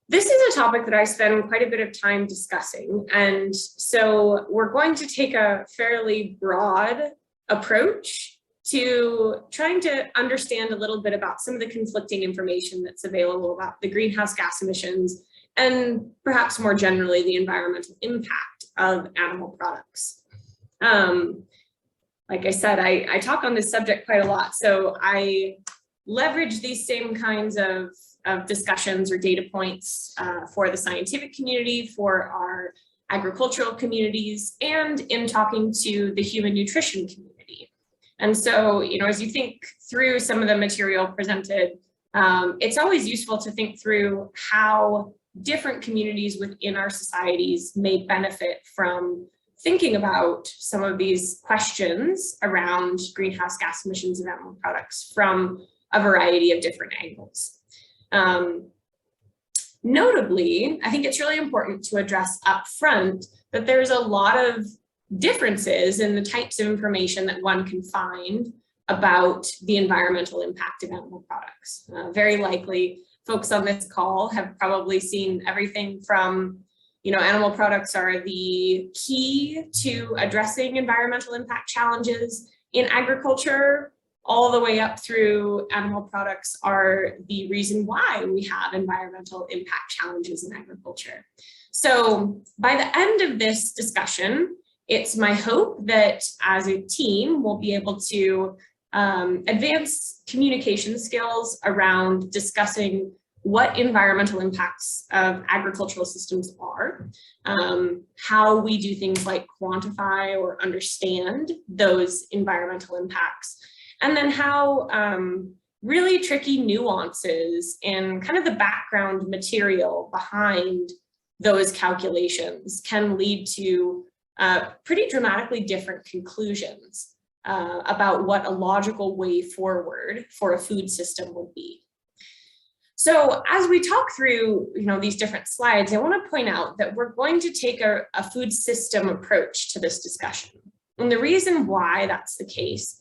This is a topic that I spend quite a bit of time discussing, and so we're going to take a fairly broad approach to trying to understand a little bit about some of the conflicting information that's available about the greenhouse gas emissions and perhaps more generally the environmental impact of animal products. Like I said, I talk on this subject quite a lot, so I leverage these same kinds of discussions or data points for the scientific community, for our agricultural communities, and in talking to the human nutrition community. And so, as you think through some of the material presented, it's always useful to think through how different communities within our societies may benefit from thinking about some of these questions around greenhouse gas emissions of animal products from a variety of different angles. Notably, I think it's really important to address up front that there's a lot of differences in the types of information that one can find about the environmental impact of animal products. Very likely, folks on this call have probably seen everything from, animal products are the key to addressing environmental impact challenges in agriculture, all the way up through animal products are the reason why we have environmental impact challenges in agriculture. So by the end of this discussion, it's my hope that as a team, we'll be able to advance communication skills around discussing what environmental impacts of agricultural systems are, how we do things like quantify or understand those environmental impacts, and then how really tricky nuances and kind of the background material behind those calculations can lead to pretty dramatically different conclusions about what a logical way forward for a food system would be. So as we talk through these different slides, I want to point out that we're going to take a food system approach to this discussion. And the reason why that's the case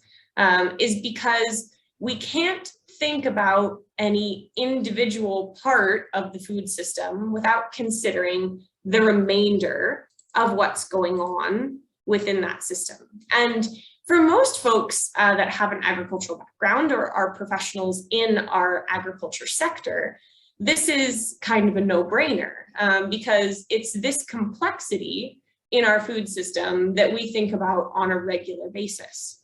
is because we can't think about any individual part of the food system without considering the remainder of what's going on within that system. And for most folks that have an agricultural background or are professionals in our agriculture sector, this is kind of a no-brainer because it's this complexity in our food system that we think about on a regular basis.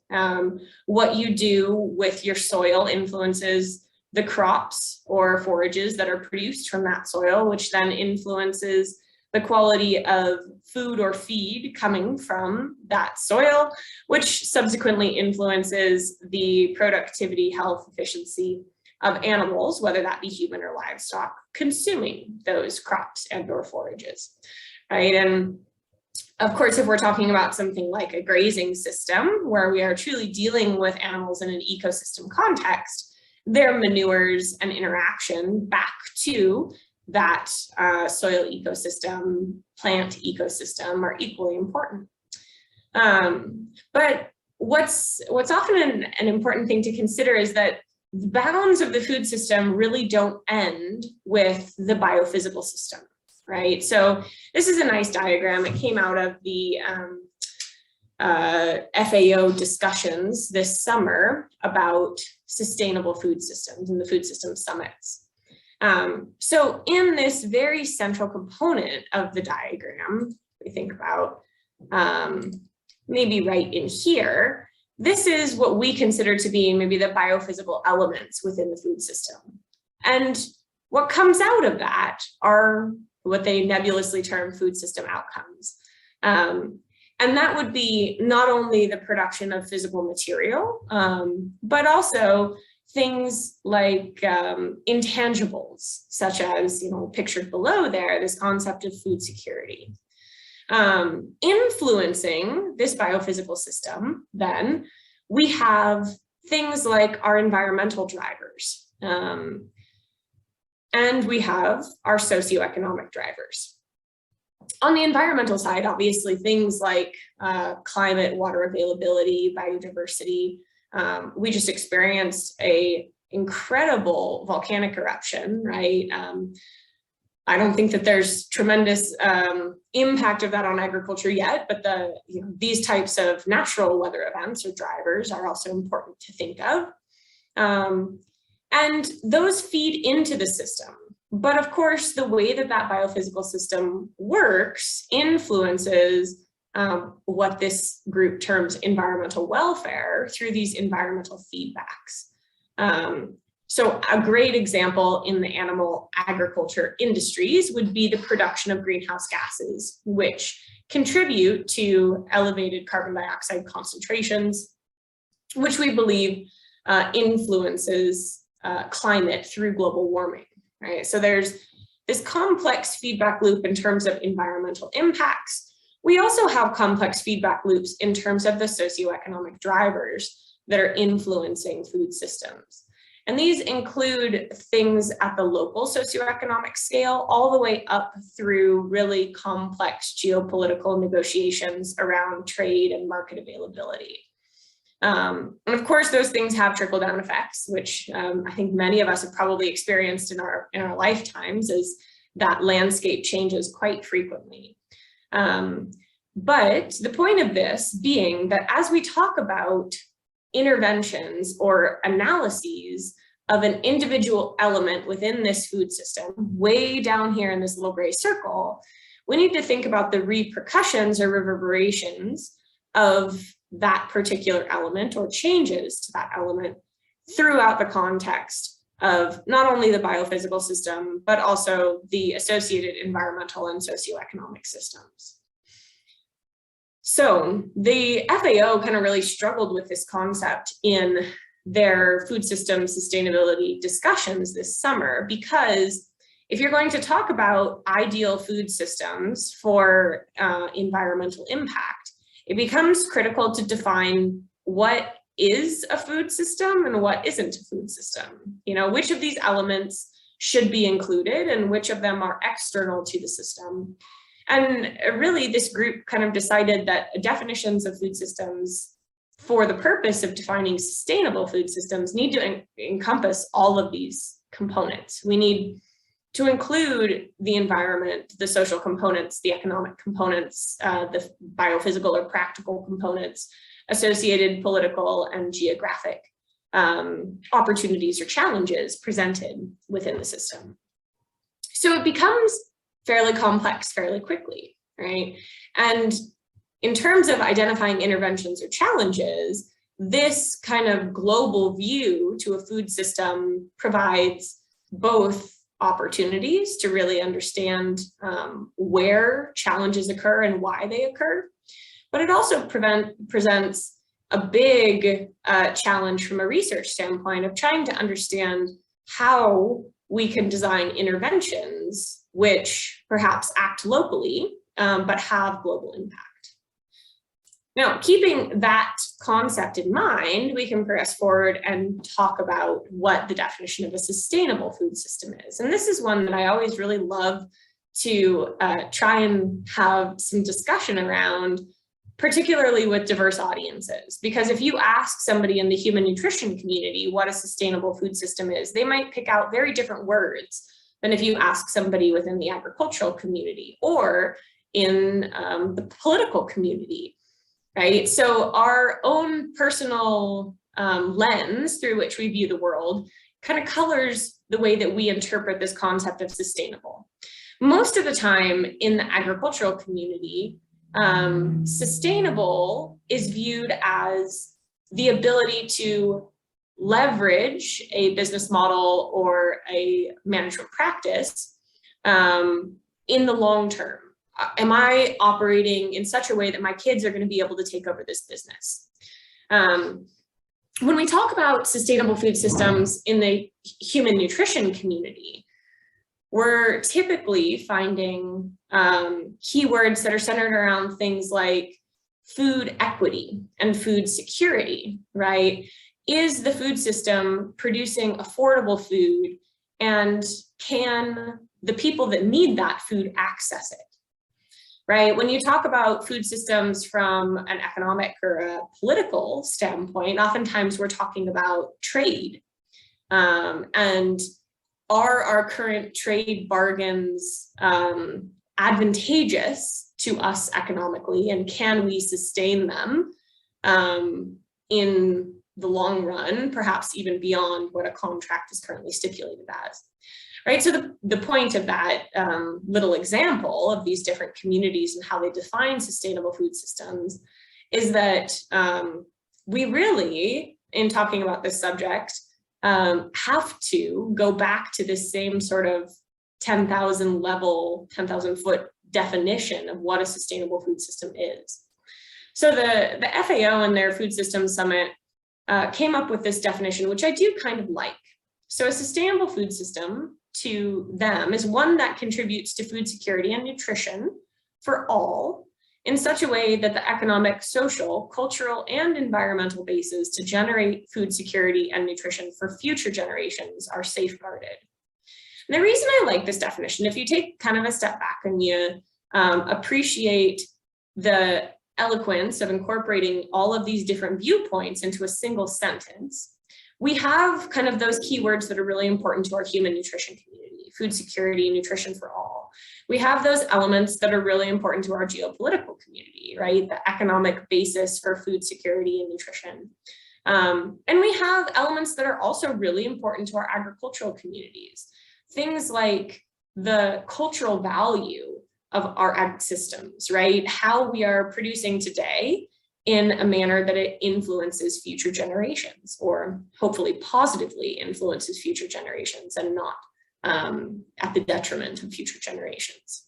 What you do with your soil influences the crops or forages that are produced from that soil, which then influences the quality of food or feed coming from that soil, which subsequently influences the productivity, health, efficiency of animals, whether that be human or livestock, consuming those crops and or forages, right? And of course, if we're talking about something like a grazing system where we are truly dealing with animals in an ecosystem context, their manures and interaction back to that soil ecosystem, plant ecosystem are equally important. But what's often an important thing to consider is that the bounds of the food system really don't end with the biophysical system, right? So this is a nice diagram. It came out of the FAO discussions this summer about sustainable food systems and the food system summits. So in this very central component of the diagram, we think about maybe right in here, this is what we consider to be maybe the biophysical elements within the food system. And what comes out of that are what they nebulously term food system outcomes. And that would be not only the production of physical material, but also things like intangibles, such as, pictured below there, this concept of food security. Influencing this biophysical system, then, we have things like our environmental drivers, and we have our socioeconomic drivers. On the environmental side, obviously, things like climate, water availability, biodiversity. We just experienced an incredible volcanic eruption, right? I don't think that there's tremendous impact of that on agriculture yet, but these types of natural weather events or drivers are also important to think of. And those feed into the system. But of course, the way that that biophysical system works influences what this group terms environmental welfare through these environmental feedbacks. So a great example in the animal agriculture industries would be the production of greenhouse gases, which contribute to elevated carbon dioxide concentrations, which we believe influences climate through global warming, right? So there's this complex feedback loop in terms of environmental impacts. We also have complex feedback loops in terms of the socioeconomic drivers that are influencing food systems. And these include things at the local socioeconomic scale, all the way up through really complex geopolitical negotiations around trade and market availability. And of course, those things have trickle-down effects, which I think many of us have probably experienced in our lifetimes, as that landscape changes quite frequently. But the point of this being that as we talk about interventions or analyses of an individual element within this food system, way down here in this little gray circle, we need to think about the repercussions or reverberations of that particular element or changes to that element throughout the context of not only the biophysical system, but also the associated environmental and socioeconomic systems. So the FAO kind of really struggled with this concept in their food system sustainability discussions this summer, because if you're going to talk about ideal food systems for environmental impact, it becomes critical to define what is a food system and what isn't a food system. You know, which of these elements should be included and which of them are external to the system. And really, this group kind of decided that definitions of food systems for the purpose of defining sustainable food systems need to encompass all of these components. We need to include the environment, the social components, the economic components, the biophysical or practical components, associated political and geographic opportunities or challenges presented within the system. So it becomes fairly complex fairly quickly, right? And in terms of identifying interventions or challenges, this kind of global view to a food system provides both opportunities to really understand where challenges occur and why they occur, but it also presents a big challenge from a research standpoint of trying to understand how we can design interventions which perhaps act locally, but have global impact. Now, keeping that concept in mind, we can progress forward and talk about what the definition of a sustainable food system is. And this is one that I always really love to try and have some discussion around, particularly with diverse audiences. Because if you ask somebody in the human nutrition community what a sustainable food system is, they might pick out very different words than if you ask somebody within the agricultural community or in the political community. Right? So our own personal lens through which we view the world kind of colors the way that we interpret this concept of sustainable. Most of the time in the agricultural community, sustainable is viewed as the ability to leverage a business model or a management practice in the long term. Am I operating in such a way that my kids are going to be able to take over this business? When we talk about sustainable food systems in the human nutrition community, we're typically finding keywords that are centered around things like food equity and food security, right? Is the food system producing affordable food, and can the people that need that food access it? Right? When you talk about food systems from an economic or a political standpoint, oftentimes we're talking about trade. And are our current trade bargains advantageous to us economically, and can we sustain them in the long run, perhaps even beyond what a contract is currently stipulated as, right? So the point of that little example of these different communities and how they define sustainable food systems is that we really, in talking about this subject, have to go back to this same sort of 10,000 level, 10,000 foot definition of what a sustainable food system is. So the FAO and their Food Systems Summit came up with this definition, which I do kind of like. So a sustainable food system to them is one that contributes to food security and nutrition for all in such a way that the economic, social, cultural, and environmental bases to generate food security and nutrition for future generations are safeguarded. And the reason I like this definition, if you take kind of a step back and you appreciate the eloquence of incorporating all of these different viewpoints into a single sentence, we have kind of those keywords that are really important to our human nutrition community: food security, nutrition for all. We have those elements that are really important to our geopolitical community, right? The economic basis for food security and nutrition. And we have elements that are also really important to our agricultural communities. Things like the cultural value of our ag systems, right? How we are producing today in a manner that it influences future generations, or hopefully positively influences future generations and not at the detriment of future generations.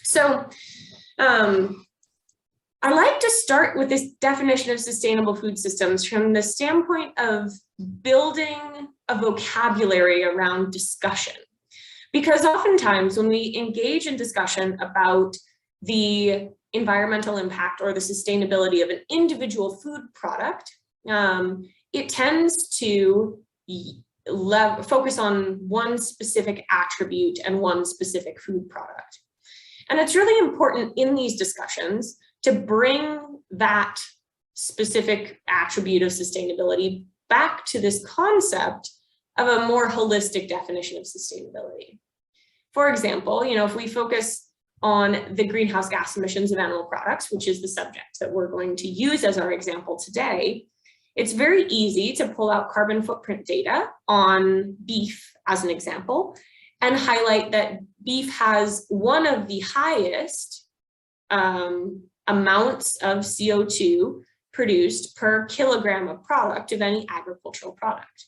So I like to start with this definition of sustainable food systems from the standpoint of building a vocabulary around discussion. Because oftentimes when we engage in discussion about the environmental impact or the sustainability of an individual food product, it tends to focus on one specific attribute and one specific food product. And it's really important in these discussions to bring that specific attribute of sustainability back to this concept of a more holistic definition of sustainability. For example, if we focus on the greenhouse gas emissions of animal products, which is the subject that we're going to use as our example today, it's very easy to pull out carbon footprint data on beef as an example and highlight that beef has one of the highest amounts of CO2 produced per kilogram of product of any agricultural product.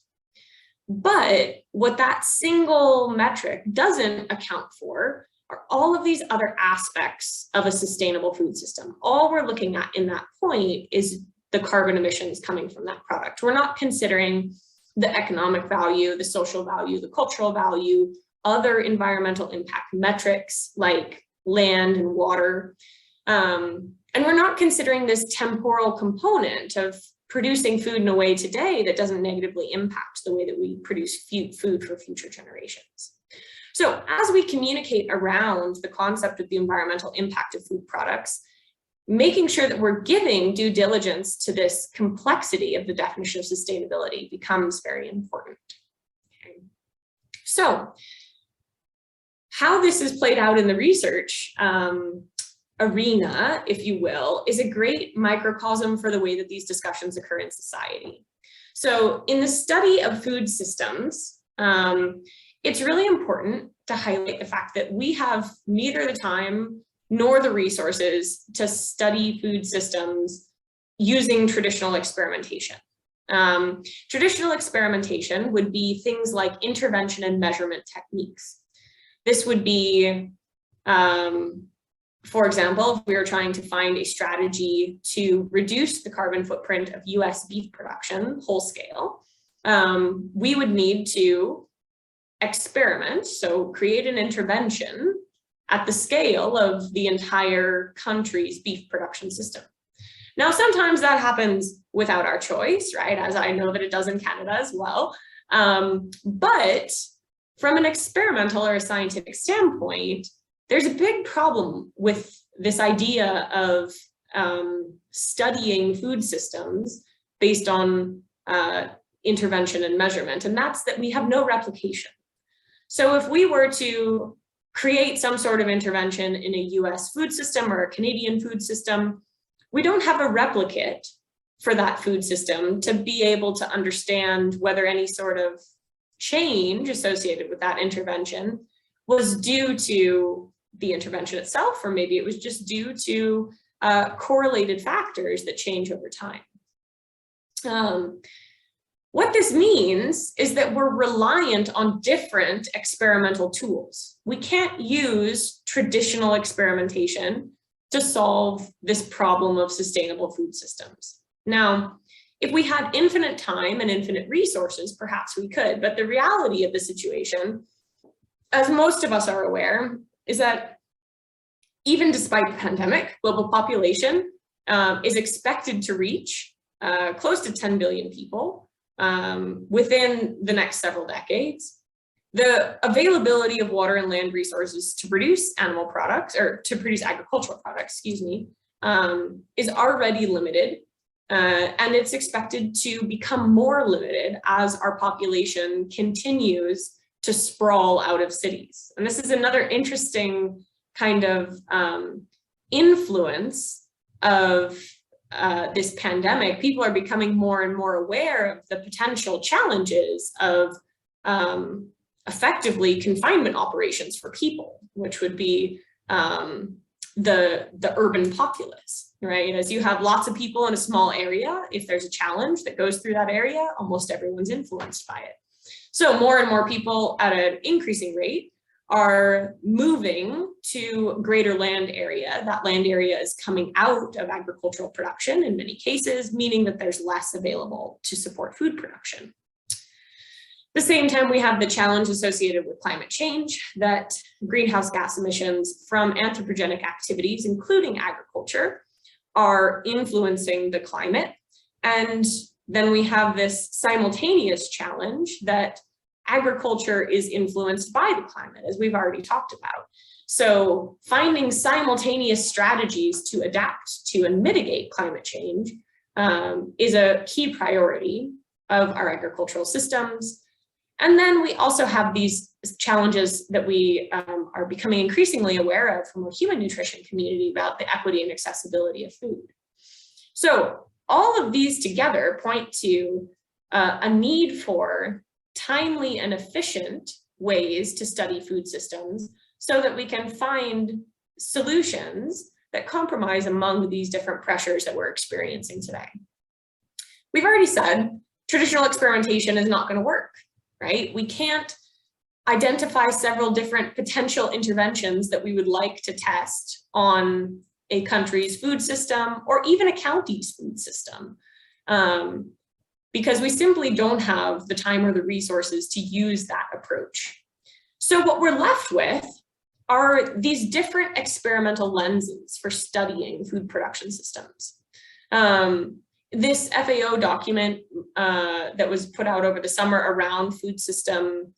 But what that single metric doesn't account for are all of these other aspects of a sustainable food system. All we're looking at in that point is the carbon emissions coming from that product. We're not considering the economic value, the social value, the cultural value, other environmental impact metrics like land and water. And we're not considering this temporal component of producing food in a way today that doesn't negatively impact the way that we produce food for future generations. So as we communicate around the concept of the environmental impact of food products, making sure that we're giving due diligence to this complexity of the definition of sustainability becomes very important. Okay. So how this is played out in the research arena, if you will, is a great microcosm for the way that these discussions occur in society. So in the study of food systems, it's really important to highlight the fact that we have neither the time nor the resources to study food systems using traditional experimentation. Traditional experimentation would be things like intervention and measurement techniques. This would be, for example, if we were trying to find a strategy to reduce the carbon footprint of US beef production whole scale, we would need to experiment, so create an intervention at the scale of the entire country's beef production system. Now, sometimes that happens without our choice, right? As I know that it does in Canada as well. But from an experimental or a scientific standpoint, there's a big problem with this idea of studying food systems based on intervention and measurement, and that's that we have no replication. So if we were to create some sort of intervention in a US food system or a Canadian food system, we don't have a replicate for that food system to be able to understand whether any sort of change associated with that intervention was due to the intervention itself, or maybe it was just due to correlated factors that change over time. What this means is that we're reliant on different experimental tools. We can't use traditional experimentation to solve this problem of sustainable food systems. Now, if we had infinite time and infinite resources, perhaps we could, but the reality of the situation, as most of us are aware, is that even despite the pandemic, global population is expected to reach close to 10 billion people within the next several decades. The availability of water and land resources to produce animal products, or to produce agricultural products, excuse me, is already limited. And it's expected to become more limited as our population continues to sprawl out of cities. And this is another interesting kind of influence of this pandemic. People are becoming more and more aware of the potential challenges of effectively confinement operations for people, which would be the urban populace, right? As you have lots of people in a small area, if there's a challenge that goes through that area, almost everyone's influenced by it. So more and more people at an increasing rate are moving to greater land area. That land area is coming out of agricultural production in many cases, meaning that there's less available to support food production. At the same time, we have the challenge associated with climate change, that greenhouse gas emissions from anthropogenic activities, including agriculture, are influencing the climate. And then we have this simultaneous challenge that agriculture is influenced by the climate, as we've already talked about. So finding simultaneous strategies to adapt to and mitigate climate change is a key priority of our agricultural systems. And then we also have these challenges that we are becoming increasingly aware of from a human nutrition community about the equity and accessibility of food. So all of these together point to a need for timely and efficient ways to study food systems so that we can find solutions that compromise among these different pressures that we're experiencing today. We've already said traditional experimentation is not going to work, right? We can't identify several different potential interventions that we would like to test on a country's food system or even a county's food system, because we simply don't have the time or the resources to use that approach. So what we're left with are these different experimental lenses for studying food production systems. This FAO document that was put out over the summer around food system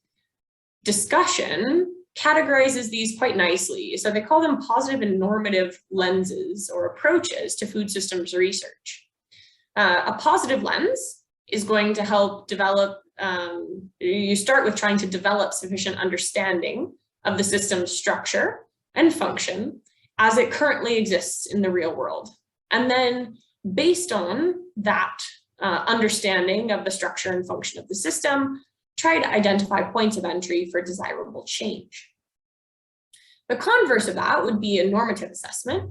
discussion categorizes these quite nicely. So they call them positive and normative lenses or approaches to food systems research. A positive lens is going to help develop, you start with trying to develop sufficient understanding of the system's structure and function as it currently exists in the real world. And then based on that understanding of the structure and function of the system, try to identify points of entry for desirable change. The converse of that would be a normative assessment,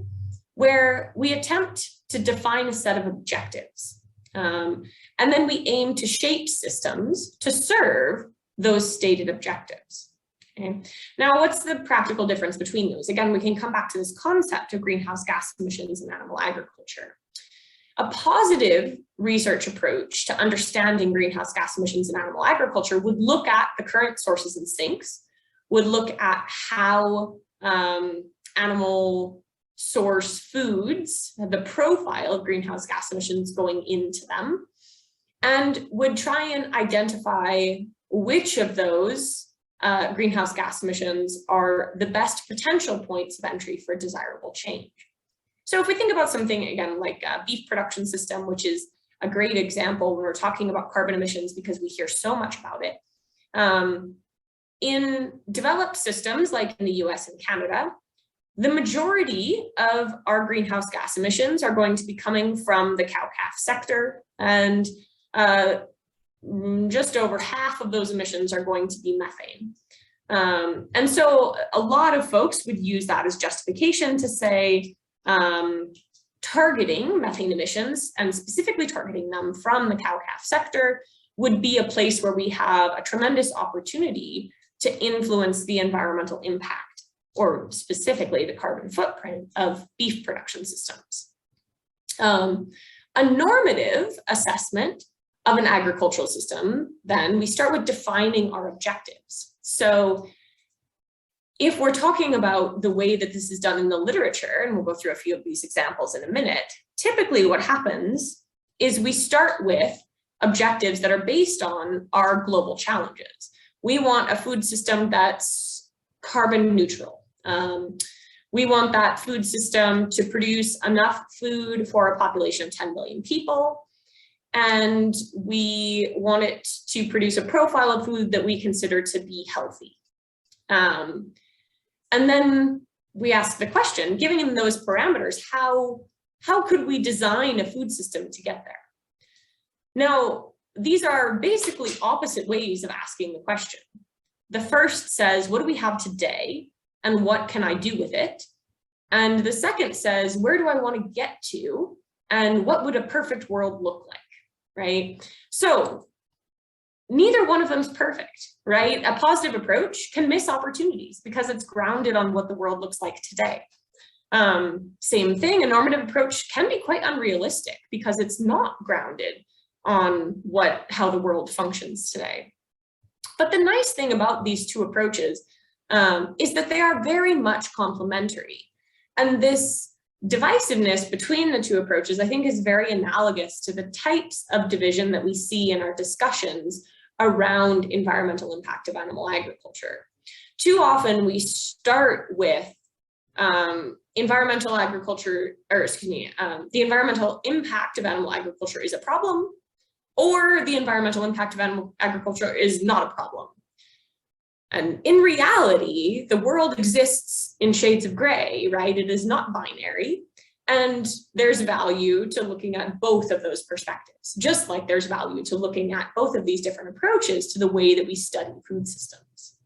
where we attempt to define a set of objectives. And then we aim to shape systems to serve those stated objectives. Okay. Now, what's the practical difference between those? Again, we can come back to this concept of greenhouse gas emissions in animal agriculture. A positive research approach to understanding greenhouse gas emissions in animal agriculture would look at the current sources and sinks, would look at how animal source foods, the profile of greenhouse gas emissions going into them, and would try and identify which of those greenhouse gas emissions are the best potential points of entry for desirable change. So if we think about something, again, like a beef production system, which is a great example when we're talking about carbon emissions because we hear so much about it. in developed systems like in the US and Canada, the majority of our greenhouse gas emissions are going to be coming from the cow-calf sector, and just over half of those emissions are going to be methane. And so a lot of folks would use that as justification to say targeting methane emissions, and specifically targeting them from the cow-calf sector, would be a place where we have a tremendous opportunity to influence the environmental impact, or specifically the carbon footprint of beef production systems. A normative assessment of an agricultural system, then we start with defining our objectives. So if we're talking about the way that this is done in the literature, and we'll go through a few of these examples in a minute, typically what happens is we start with objectives that are based on our global challenges. We want a food system that's carbon neutral. We want that food system to produce enough food for a population of 10 billion people. And we want it to produce a profile of food that we consider to be healthy. And then we ask the question, given those parameters, how could we design a food system to get there? Now, these are basically opposite ways of asking the question. The first says, what do we have today and what can I do with it? And the second says, where do I want to get to and what would a perfect world look like, right? So neither one of them is perfect, right? A positive approach can miss opportunities because it's grounded on what the world looks like today. Same thing, a normative approach can be quite unrealistic because it's not grounded on how the world functions today. But the nice thing about these two approaches is that they are very much complementary. And this divisiveness between the two approaches, I think, is very analogous to the types of division that we see in our discussions around environmental impact of animal agriculture. Too often we start with environmental agriculture, or excuse me, the environmental impact of animal agriculture is a problem, or the environmental impact of animal agriculture is not a problem. And in reality, the world exists in shades of gray, right? It is not binary. And there's value to looking at both of those perspectives, just like there's value to looking at both of these different approaches to the way that we study food systems.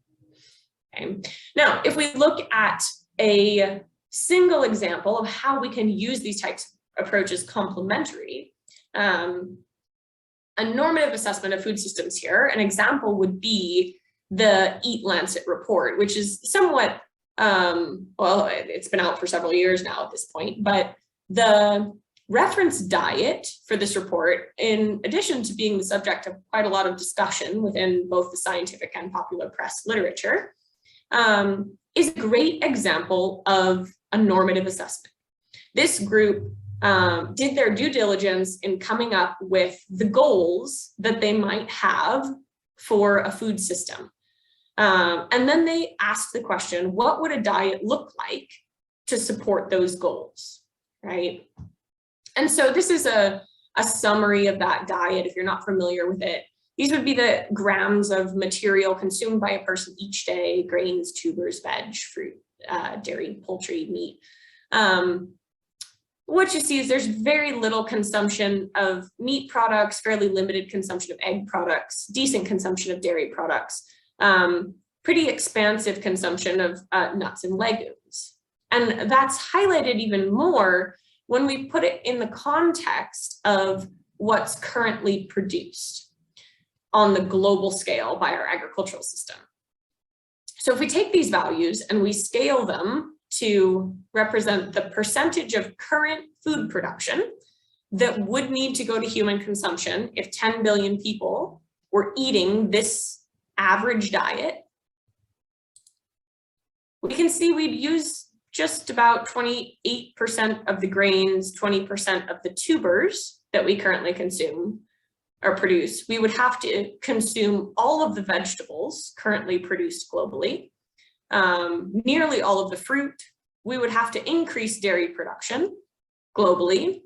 Okay. Now, if we look at a single example of how we can use these types of approaches complementary, a normative assessment of food systems here, an example would be the Eat Lancet report, which is somewhat, well, it's been out for several years now at this point, but the reference diet for this report, in addition to being the subject of quite a lot of discussion within both the scientific and popular press literature, is a great example of a normative assessment. This group did their due diligence in coming up with the goals that they might have for a food system. And then they asked the question, what would a diet look like to support those goals, right? And so this is a summary of that diet, if you're not familiar with it. These would be the grams of material consumed by a person each day: grains, tubers, veg, fruit, dairy, poultry, meat. What you see is there's very little consumption of meat products, fairly limited consumption of egg products, decent consumption of dairy products, pretty expansive consumption of nuts and legumes. And that's highlighted even more when we put it in the context of what's currently produced on the global scale by our agricultural system. So if we take these values and we scale them to represent the percentage of current food production that would need to go to human consumption if 10 billion people were eating this average diet, we can see we'd use just about 28% of the grains, 20% of the tubers that we currently consume or produce. We would have to consume all of the vegetables currently produced globally, nearly all of the fruit. We would have to increase dairy production globally,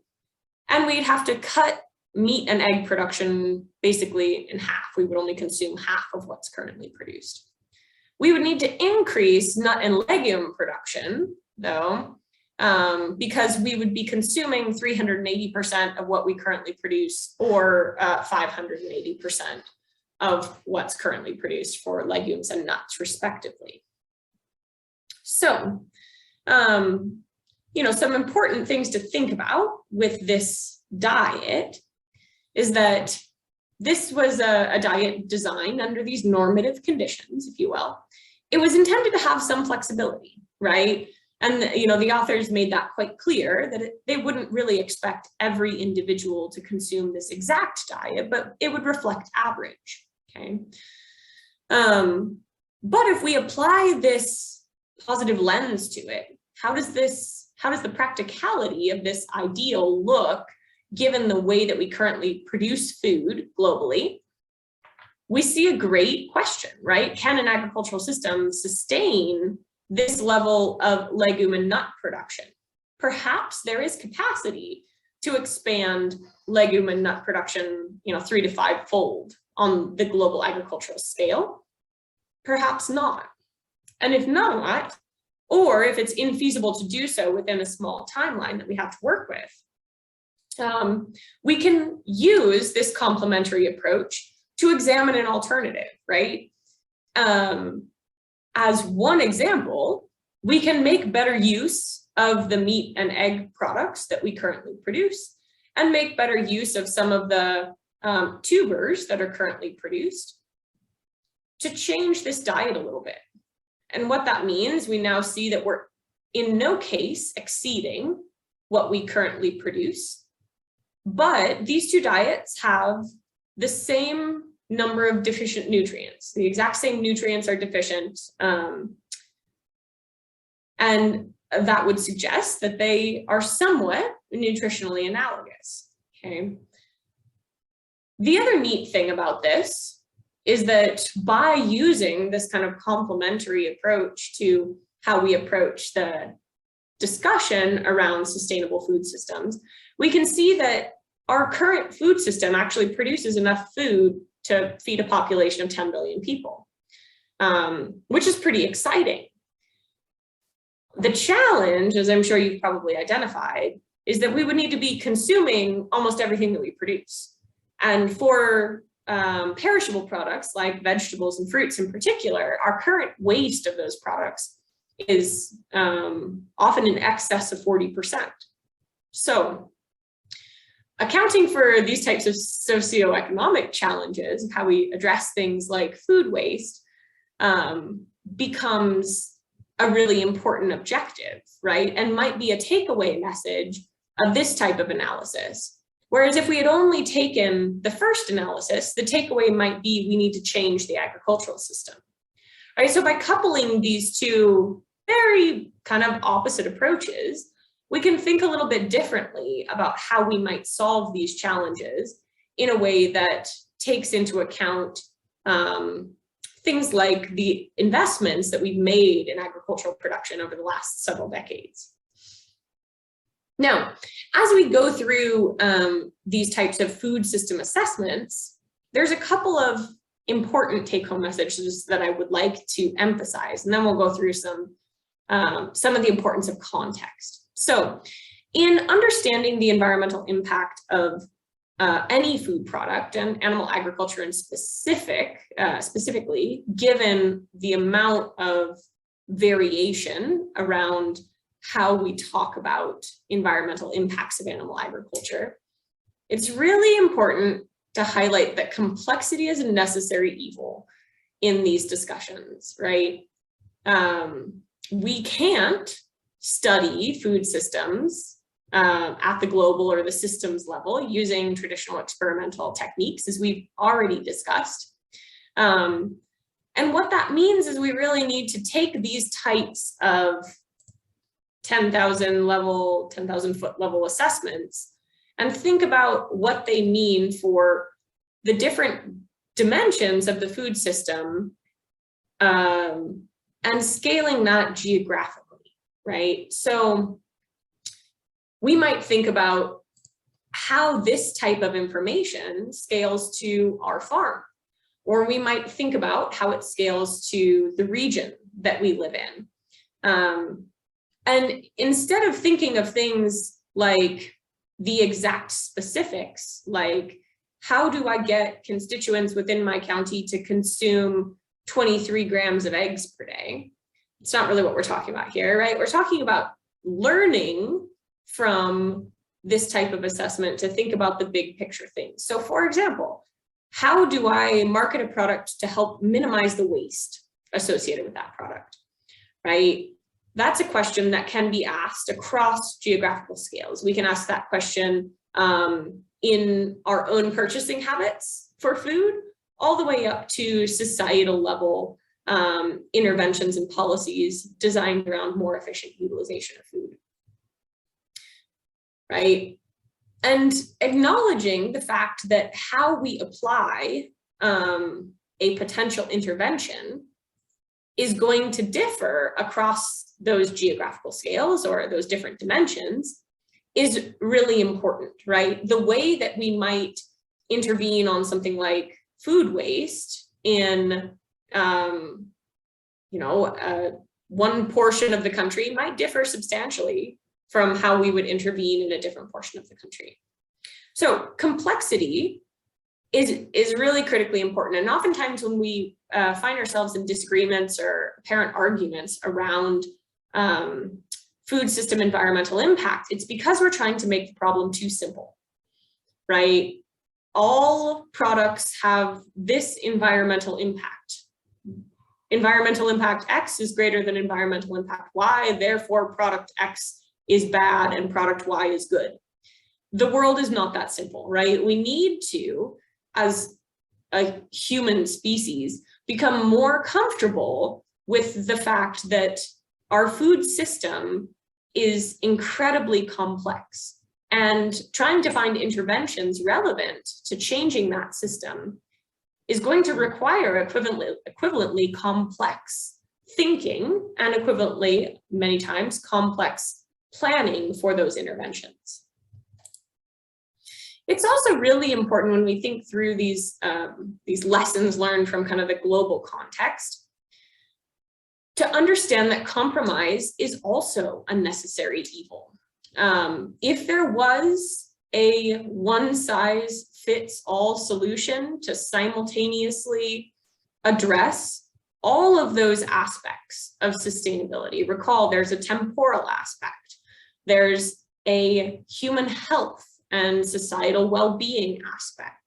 and we'd have to cut meat and egg production basically in half. We would only consume half of what's currently produced. We would need to increase nut and legume production, though, because we would be consuming 380% of what we currently produce, or 580% of what's currently produced for legumes and nuts, respectively. So, some important things to think about with this diet is that this was a diet designed under these normative conditions, if you will. It was intended to have some flexibility, right? And the authors made that quite clear, that they wouldn't really expect every individual to consume this exact diet, but it would reflect average, okay? But if we apply this positive lens to it, how does the practicality of this ideal look, given the way that we currently produce food globally? We see a great question, right? Can an agricultural system sustain this level of legume and nut production? Perhaps there is capacity to expand legume and nut production, 3 to 5 fold on the global agricultural scale. Perhaps not. And if not, or if it's infeasible to do so within a small timeline that we have to work with, we can use this complementary approach to examine an alternative, right? As one example, we can make better use of the meat and egg products that we currently produce, and make better use of some of the tubers that are currently produced to change this diet a little bit. And what that means, we now see that we're in no case exceeding what we currently produce, but these two diets have the same number of deficient nutrients. The exact same nutrients are deficient, and that would suggest that they are somewhat nutritionally analogous, okay? The other neat thing about this is that by using this kind of complementary approach to how we approach the discussion around sustainable food systems, we can see that our current food system actually produces enough food to feed a population of 10 billion people, which is pretty exciting. The challenge, as I'm sure you've probably identified, is that we would need to be consuming almost everything that we produce. And for perishable products like vegetables and fruits in particular, our current waste of those products is often in excess of 40%. So accounting for these types of socioeconomic challenges, how we address things like food waste, becomes a really important objective, right? And might be a takeaway message of this type of analysis. Whereas if we had only taken the first analysis, the takeaway might be we need to change the agricultural system. All right, so by coupling these two very kind of opposite approaches, we can think a little bit differently about how we might solve these challenges in a way that takes into account things like the investments that we've made in agricultural production over the last several decades. Now, as we go through these types of food system assessments, there's a couple of important take-home messages that I would like to emphasize, and then we'll go through some of the importance of context. So, in understanding the environmental impact of any food product, and animal agriculture in specifically, given the amount of variation around how we talk about environmental impacts of animal agriculture, it's really important to highlight that complexity is a necessary evil in these discussions, right? We can't study food systems at the global or the systems level using traditional experimental techniques, as we've already discussed. And what that means is we really need to take these types of 10,000 foot level assessments and think about what they mean for the different dimensions of the food system, and scaling that geographically, right? So we might think about how this type of information scales to our farm, or we might think about how it scales to the region that we live in. And instead of thinking of things like the exact specifics, like how do I get constituents within my county to consume 23 grams of eggs per day? It's not really what we're talking about here, right? We're talking about learning from this type of assessment to think about the big picture things. So for example, how do I market a product to help minimize the waste associated with that product, right? That's a question that can be asked across geographical scales. We can ask that question in our own purchasing habits for food, all the way up to societal level interventions and policies designed around more efficient utilization of food, right? And acknowledging the fact that how we apply a potential intervention is going to differ across those geographical scales or those different dimensions is really important, right? The way that we might intervene on something like food waste in, one portion of the country might differ substantially from how we would intervene in a different portion of the country. So complexity is really critically important. And oftentimes when we find ourselves in disagreements or apparent arguments around food system environmental impact, it's because we're trying to make the problem too simple, right? All products have this environmental impact. Environmental impact X is greater than environmental impact Y, therefore product X is bad and product Y is good. The world is not that simple, right? We need to, as a human species, become more comfortable with the fact that our food system is incredibly complex, and trying to find interventions relevant to changing that system is going to require equivalently complex thinking and equivalently, many times, complex planning for those interventions. It's also really important when we think through these lessons learned from kind of the global context to understand that compromise is also a necessary evil. If there was a one-size-fits-all solution to simultaneously address all of those aspects of sustainability, recall there's a temporal aspect, there's a human health and societal well-being aspect.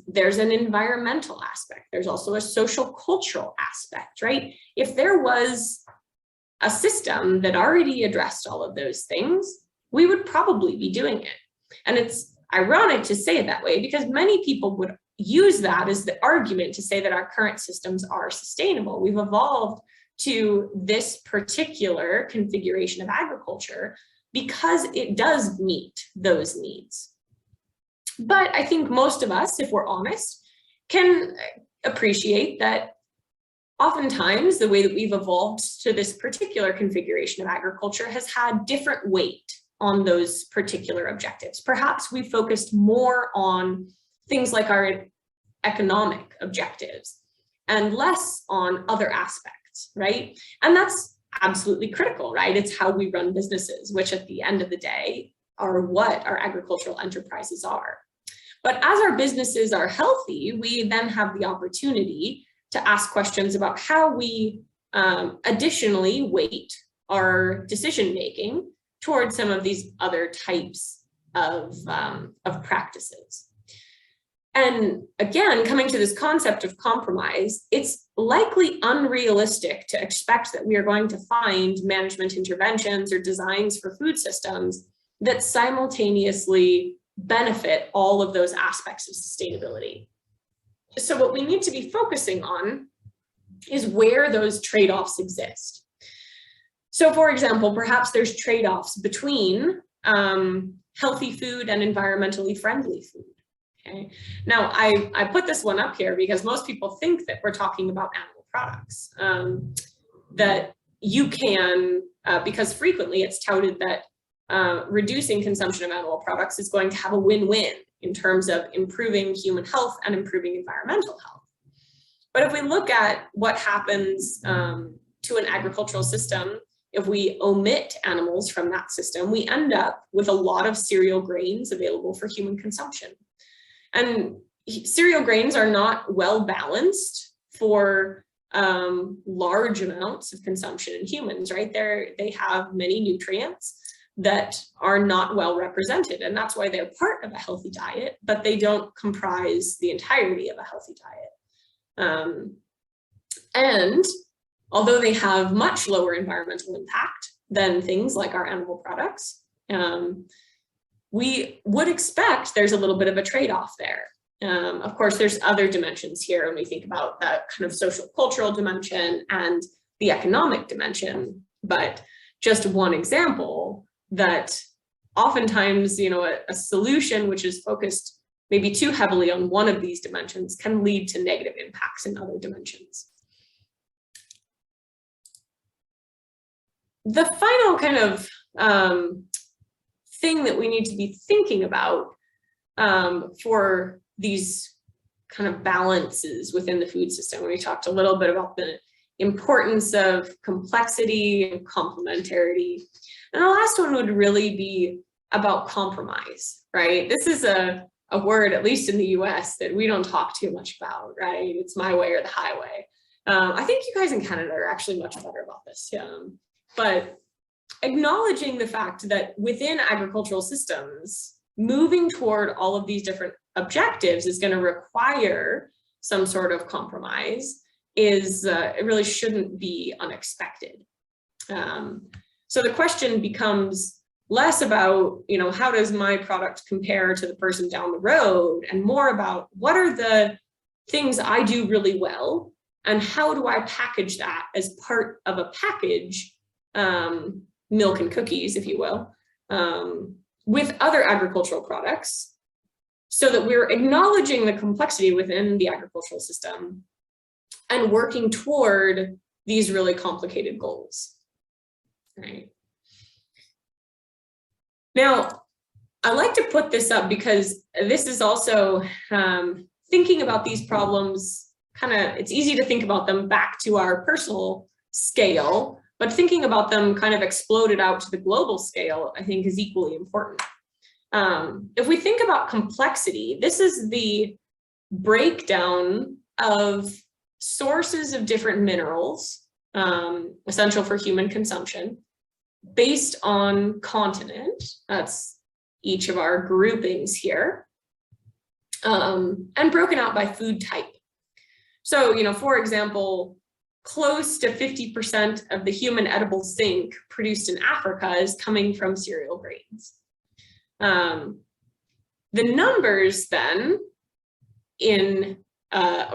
There's an environmental aspect. There's also a social cultural aspect, right? If there was a system that already addressed all of those things, we would probably be doing it. And it's ironic to say it that way because many people would use that as the argument to say that our current systems are sustainable. We've evolved to this particular configuration of agriculture because it does meet those needs. But I think most of us, if we're honest, can appreciate that oftentimes the way that we've evolved to this particular configuration of agriculture has had different weight on those particular objectives. Perhaps we focused more on things like our economic objectives and less on other aspects, right? And that's absolutely critical, right? It's how we run businesses, which at the end of the day are what our agricultural enterprises are. But as our businesses are healthy, we then have the opportunity to ask questions about how we additionally weight our decision-making towards some of these other types of practices. And again, coming to this concept of compromise, it's likely unrealistic to expect that we are going to find management interventions or designs for food systems that simultaneously benefit all of those aspects of sustainability. So what we need to be focusing on is where those trade-offs exist. So for example, perhaps there's trade-offs between healthy food and environmentally friendly food. Okay. Now, I put this one up here because most people think that we're talking about animal products, that you can, because frequently it's touted that reducing consumption of animal products is going to have a win-win in terms of improving human health and improving environmental health. But if we look at what happens to an agricultural system, if we omit animals from that system, we end up with a lot of cereal grains available for human consumption. And cereal grains are not well balanced for large amounts of consumption in humans, right? They have many nutrients that are not well represented, and that's why they're part of a healthy diet, but they don't comprise the entirety of a healthy diet. And although they have much lower environmental impact than things like our animal products, we would expect there's a little bit of a trade-off there. Of course, there's other dimensions here when we think about that kind of social cultural dimension and the economic dimension, but just one example that oftentimes, a solution which is focused maybe too heavily on one of these dimensions can lead to negative impacts in other dimensions. The final kind of thing that we need to be thinking about for these kind of balances within the food system, we talked a little bit about the importance of complexity and complementarity. And the last one would really be about compromise, right? This is a word, at least in the US, that we don't talk too much about, right? It's my way or the highway. I think you guys in Canada are actually much better about this. But acknowledging the fact that within agricultural systems, moving toward all of these different objectives is going to require some sort of compromise it really shouldn't be unexpected. So the question becomes less about, how does my product compare to the person down the road, and more about what are the things I do really well, and how do I package that as part of a package, milk and cookies, if you will, with other agricultural products, so that we're acknowledging the complexity within the agricultural system and working toward these really complicated goals, right? Now, I like to put this up because this is also thinking about these problems, it's easy to think about them back to our personal scale, but thinking about them kind of exploded out to the global scale, I think, is equally important. If we think about complexity, this is the breakdown of sources of different minerals, essential for human consumption, based on continent. That's each of our groupings here, and broken out by food type. So, for example, close to 50% of the human edible zinc produced in Africa is coming from cereal grains. The numbers then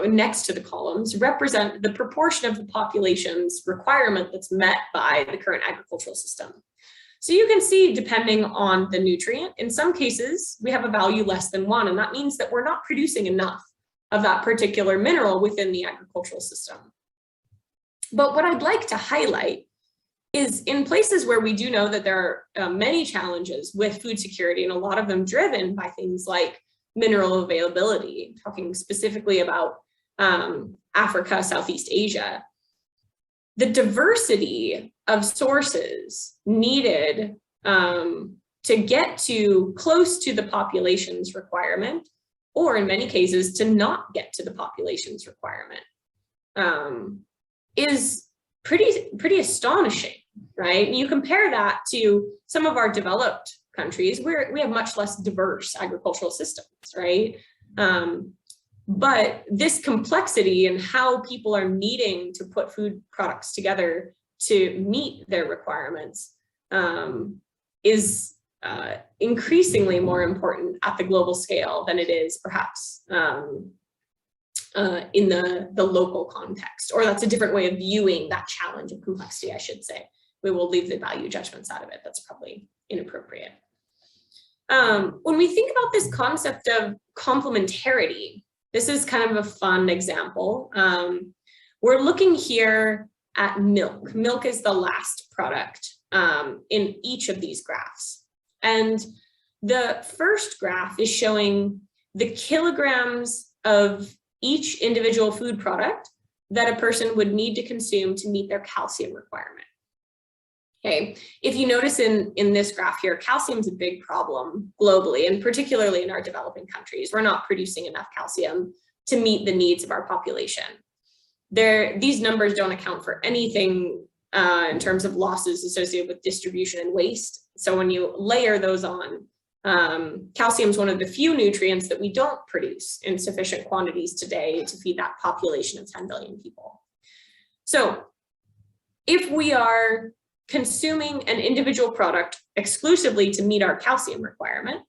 next to the columns represent the proportion of the population's requirement that's met by the current agricultural system. So you can see, depending on the nutrient, in some cases, we have a value less than 1, and that means that we're not producing enough of that particular mineral within the agricultural system. But what I'd like to highlight is in places where we do know that there are many challenges with food security, and a lot of them driven by things like mineral availability, talking specifically about Africa, Southeast Asia, the diversity of sources needed to get to close to the population's requirement, or in many cases to not get to the population's requirement, is pretty astonishing, right? And you compare that to some of our developed countries where we have much less diverse agricultural systems, right? But this complexity in how people are needing to put food products together to meet their requirements is increasingly more important at the global scale than it is perhaps in the local context, or that's a different way of viewing that challenge of complexity, I should say. We will leave the value judgments out of it. That's probably inappropriate. When we think about this concept of complementarity, this is kind of a fun example. We're looking here at milk. Milk is the last product in each of these graphs. And The first graph is showing the kilograms of each individual food product that a person would need to consume to meet their calcium requirement. Okay, if you notice in this graph here, calcium is a big problem globally, and particularly in our developing countries. We're not producing enough calcium to meet the needs of our population. These numbers don't account for anything in terms of losses associated with distribution and waste. So when you layer those on, calcium is one of the few nutrients that we don't produce in sufficient quantities today to feed that population of 10 billion people. So if we are consuming an individual product exclusively to meet our calcium requirement,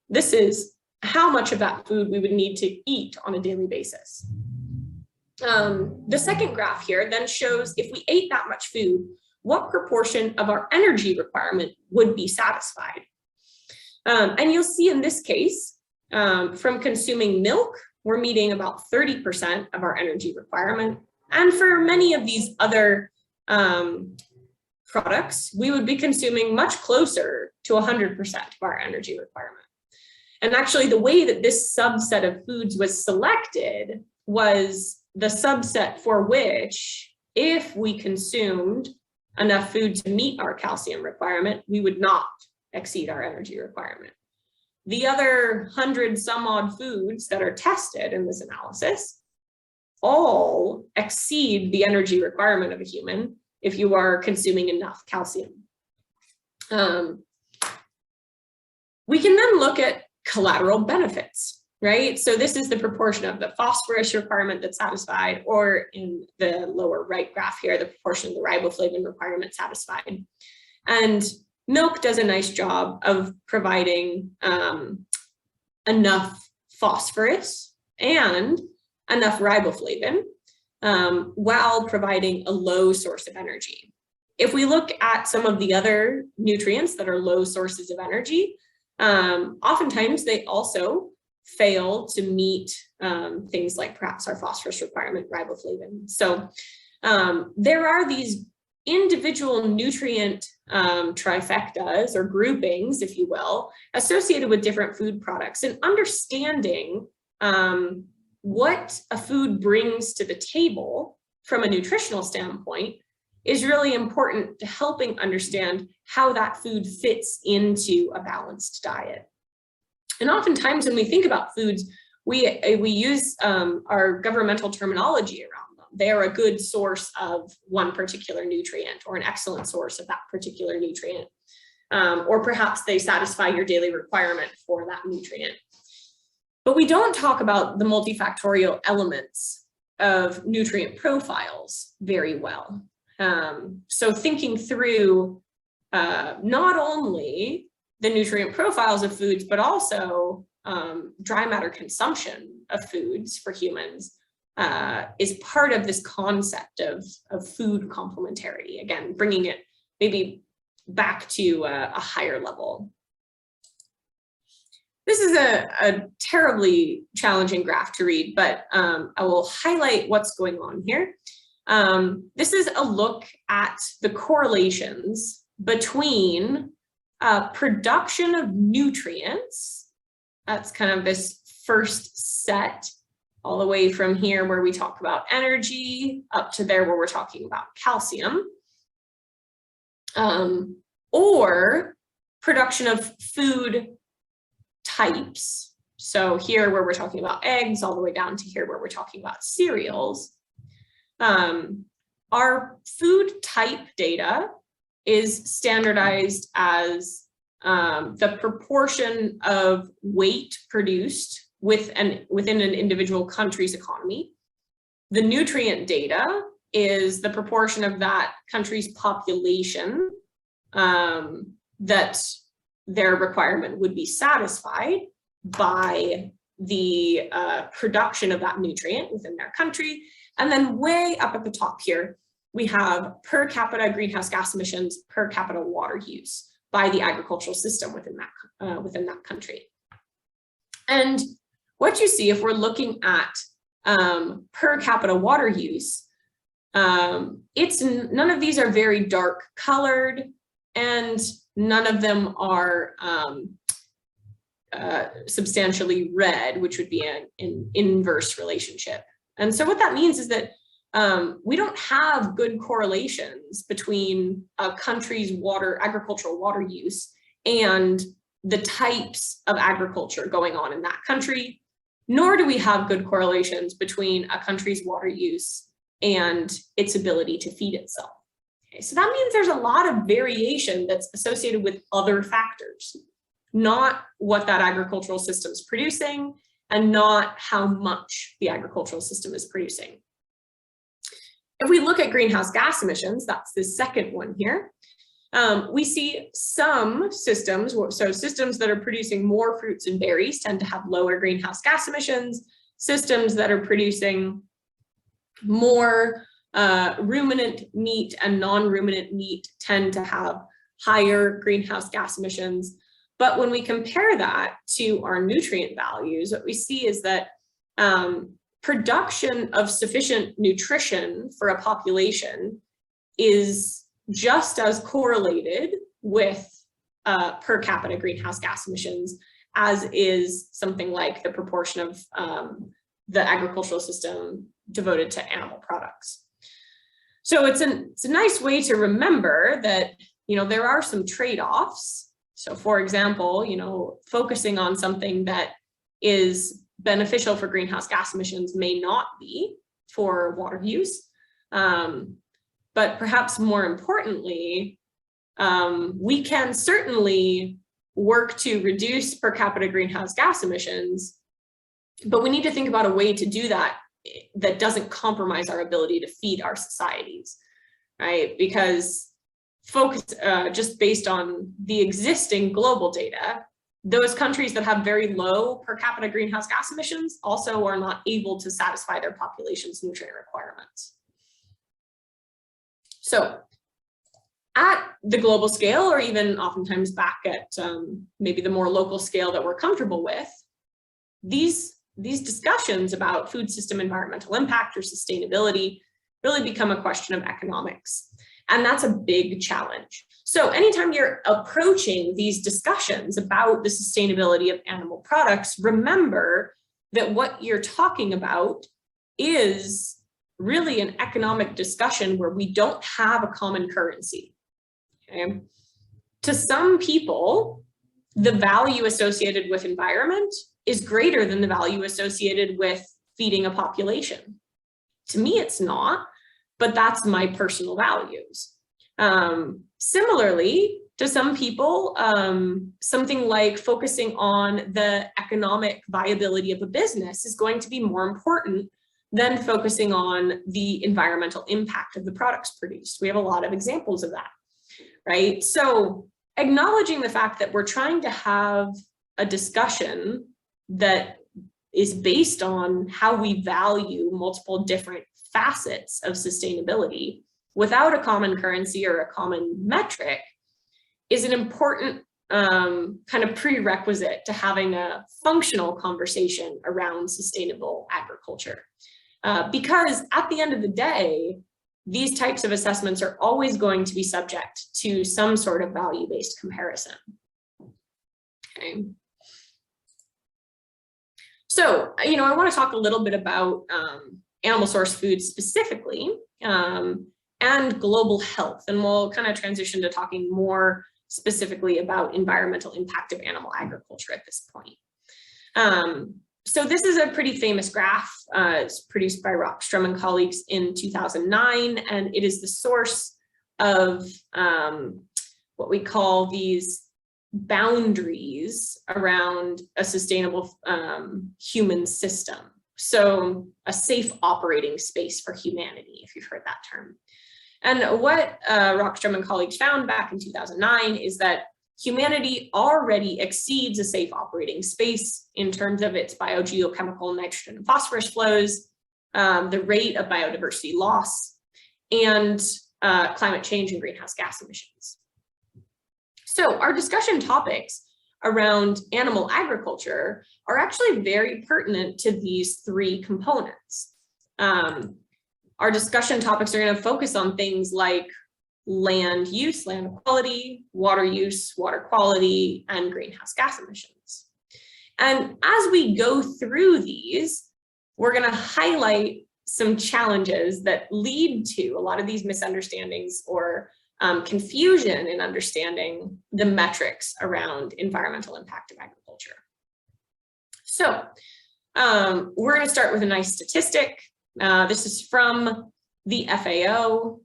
this is how much of that food we would need to eat on a daily basis. The second graph here then shows if we ate that much food, what proportion of our energy requirement would be satisfied. And you'll see in this case, from consuming milk, we're meeting about 30% of our energy requirement. And for many of these other products, we would be consuming much closer to 100% of our energy requirement. And actually, the way that this subset of foods was selected was the subset for which, if we consumed enough food to meet our calcium requirement, we would not exceed our energy requirement. The other 100 some odd foods that are tested in this analysis all exceed the energy requirement of a human if you are consuming enough calcium. We can then look at collateral benefits, right? So this is the proportion of the phosphorus requirement that's satisfied, or in the lower right graph here, the proportion of the riboflavin requirement satisfied. And milk does a nice job of providing enough phosphorus and enough riboflavin while providing a low source of energy. If we look at some of the other nutrients that are low sources of energy, oftentimes they also fail to meet things like perhaps our phosphorus requirement, riboflavin. So there are these individual nutrient trifectas or groupings, if you will, associated with different food products, and understanding what a food brings to the table from a nutritional standpoint is really important to helping understand how that food fits into a balanced diet. And oftentimes when we think about foods, we use our governmental terminology around them. They are a good source of one particular nutrient, or an excellent source of that particular nutrient, or perhaps they satisfy your daily requirement for that nutrient. But we don't talk about the multifactorial elements of nutrient profiles very well. So thinking through not only the nutrient profiles of foods, but also dry matter consumption of foods for humans is part of this concept of food complementarity. Again, bringing it maybe back to a higher level. This is a terribly challenging graph to read, but I will highlight what's going on here. This is a look at the correlations between production of nutrients. That's kind of this first set, all the way from here where we talk about energy up to there where we're talking about calcium, or production of food types. So here where we're talking about eggs, all the way down to here where we're talking about cereals. Our food type data is standardized as the proportion of weight produced within an individual country's economy. The nutrient data is the proportion of that country's population that their requirement would be satisfied by the production of that nutrient within their country. And then way up at the top here, we have per capita greenhouse gas emissions, per capita water use by the agricultural system within that country. And what you see if we're looking at per capita water use, none of these are very dark colored, and none of them are substantially red, which would be an inverse relationship. And so what that means is that we don't have good correlations between a country's agricultural water use and the types of agriculture going on in that country, nor do we have good correlations between a country's water use and its ability to feed itself. Okay, so that means there's a lot of variation that's associated with other factors, not what that agricultural system is producing and not how much the agricultural system is producing. If we look at greenhouse gas emissions, that's the second one here, we see some systems, so systems that are producing more fruits and berries tend to have lower greenhouse gas emissions. Systems that are producing more ruminant meat and non-ruminant meat tend to have higher greenhouse gas emissions. But when we compare that to our nutrient values, what we see is that production of sufficient nutrition for a population is just as correlated with per capita greenhouse gas emissions as is something like the proportion of the agricultural system devoted to animal products. So it's a nice way to remember that, there are some trade-offs. So for example, focusing on something that is beneficial for greenhouse gas emissions may not be for water use. But perhaps more importantly, we can certainly work to reduce per capita greenhouse gas emissions, but we need to think about a way to do that that doesn't compromise our ability to feed our societies, right? Because just based on the existing global data, those countries that have very low per capita greenhouse gas emissions also are not able to satisfy their population's nutrient requirements. So at the global scale, or even oftentimes back at maybe the more local scale that we're comfortable with, these discussions about food system environmental impact or sustainability really become a question of economics. And that's a big challenge. So anytime you're approaching these discussions about the sustainability of animal products, remember that what you're talking about is really an economic discussion where we don't have a common currency. Okay? To some people, the value associated with environment is greater than the value associated with feeding a population. To me, it's not, but that's my personal values. Similarly, to some people, something like focusing on the economic viability of a business is going to be more important than focusing on the environmental impact of the products produced. We have a lot of examples of that, right? So acknowledging the fact that we're trying to have a discussion that is based on how we value multiple different facets of sustainability without a common currency or a common metric is an important kind of prerequisite to having a functional conversation around sustainable agriculture. Because at the end of the day, these types of assessments are always going to be subject to some sort of value-based comparison. Okay. So, I want to talk a little bit about animal source foods specifically and global health, and we'll kind of transition to talking more specifically about environmental impact of animal agriculture at this point. So this is a pretty famous graph. It's produced by Rockstrom and colleagues in 2009, and it is the source of what we call these boundaries around a sustainable human system. So a safe operating space for humanity, if you've heard that term. And what Rockstrom and colleagues found back in 2009 is that humanity already exceeds a safe operating space in terms of its biogeochemical nitrogen and phosphorus flows, the rate of biodiversity loss, and climate change and greenhouse gas emissions. So our discussion topics around animal agriculture are actually very pertinent to these three components. Our discussion topics are going to focus on things like land use, land quality, water use, water quality, and greenhouse gas emissions. And as we go through these, we're going to highlight some challenges that lead to a lot of these misunderstandings or confusion in understanding the metrics around environmental impact of agriculture. So we're going to start with a nice statistic. This is from the FAO.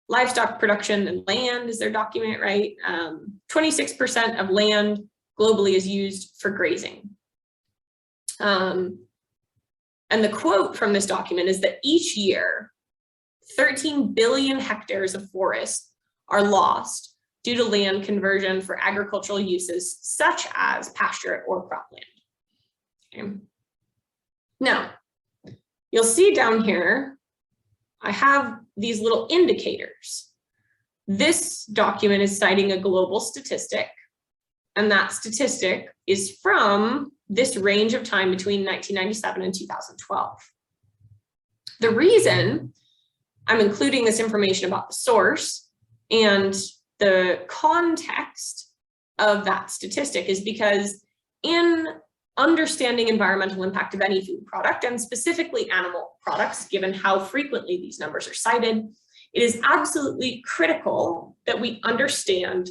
Livestock production and land is their document, right? 26% of land globally is used for grazing. And the quote from this document is that each year, 13 billion hectares of forest are lost due to land conversion for agricultural uses, such as pasture or cropland. Okay. Now, you'll see down here, I have these little indicators. This document is citing a global statistic, and that statistic is from this range of time between 1997 and 2012. The reason I'm including this information about the source and the context of that statistic is because in understanding environmental impact of any food product, and specifically animal products, given how frequently these numbers are cited, it is absolutely critical that we understand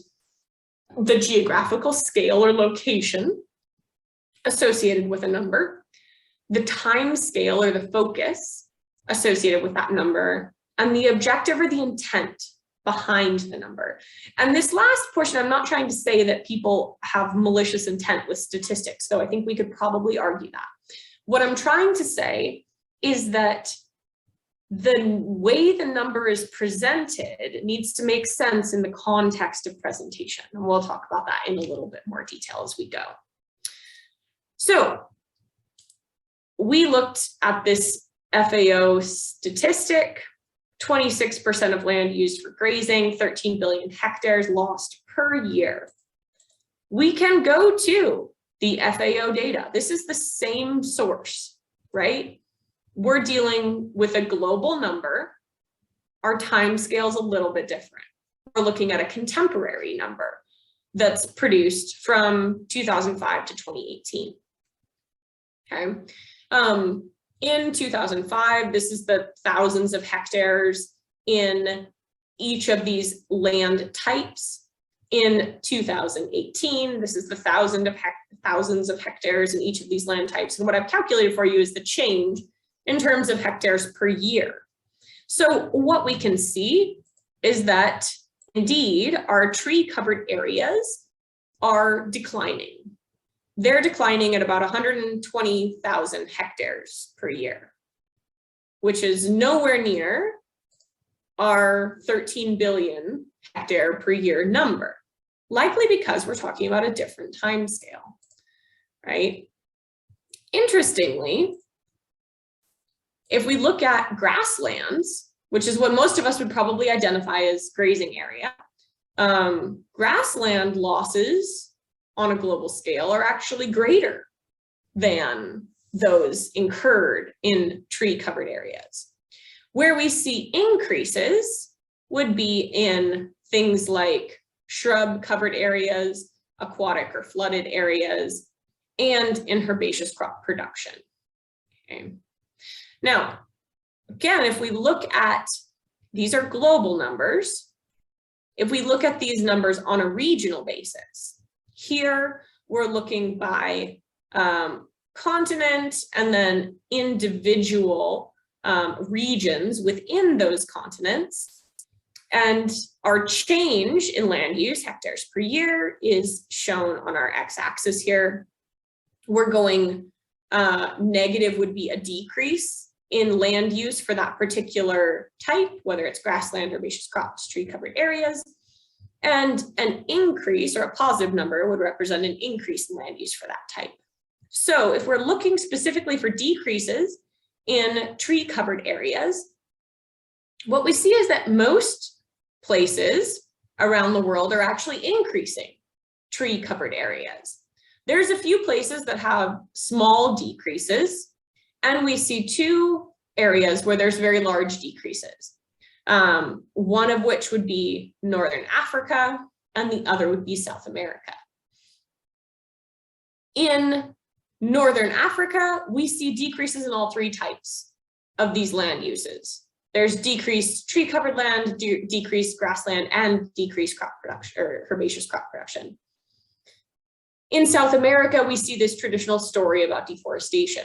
the geographical scale or location associated with a number, the time scale or the focus associated with that number, and the objective or the intent behind the number. And this last portion, I'm not trying to say that people have malicious intent with statistics, though I think we could probably argue that. What I'm trying to say is that the way the number is presented needs to make sense in the context of presentation. And we'll talk about that in a little bit more detail as we go. So we looked at this FAO statistic. 26% of land used for grazing, 13 billion hectares lost per year. We can go to the FAO data. This is the same source, right? We're dealing with a global number. Our time scale is a little bit different. We're looking at a contemporary number that's produced from 2005 to 2018. Okay. In 2005, this is the thousands of hectares in each of these land types. In 2018, this is the thousands of hectares in each of these land types. And what I've calculated for you is the change in terms of hectares per year. So what we can see is that indeed our tree covered areas are declining. They're declining at about 120,000 hectares per year, which is nowhere near our 13 billion hectare per year number, likely because we're talking about a different time scale, right? Interestingly, if we look at grasslands, which is what most of us would probably identify as grazing area, grassland losses on a global scale are actually greater than those incurred in tree covered areas. Where we see increases would be in things like shrub covered areas, aquatic or flooded areas, and in herbaceous crop production. Okay. Now, again, if we look at, these are global numbers. If we look at these numbers on a regional basis, here we're looking by continent and then individual regions within those continents. And our change in land use, hectares per year, is shown on our x-axis here. We're going negative would be a decrease in land use for that particular type, whether it's grassland, herbaceous crops, tree covered areas. And an increase or a positive number would represent an increase in land use for that type. So if we're looking specifically for decreases in tree covered areas, what we see is that most places around the world are actually increasing tree covered areas. There's a few places that have small decreases, and we see two areas where there's very large decreases. One of which would be Northern Africa, and the other would be South America. In Northern Africa, we see decreases in all three types of these land uses. There's decreased tree-covered land, decreased grassland, and decreased crop production or herbaceous crop production. In South America, we see this traditional story about deforestation,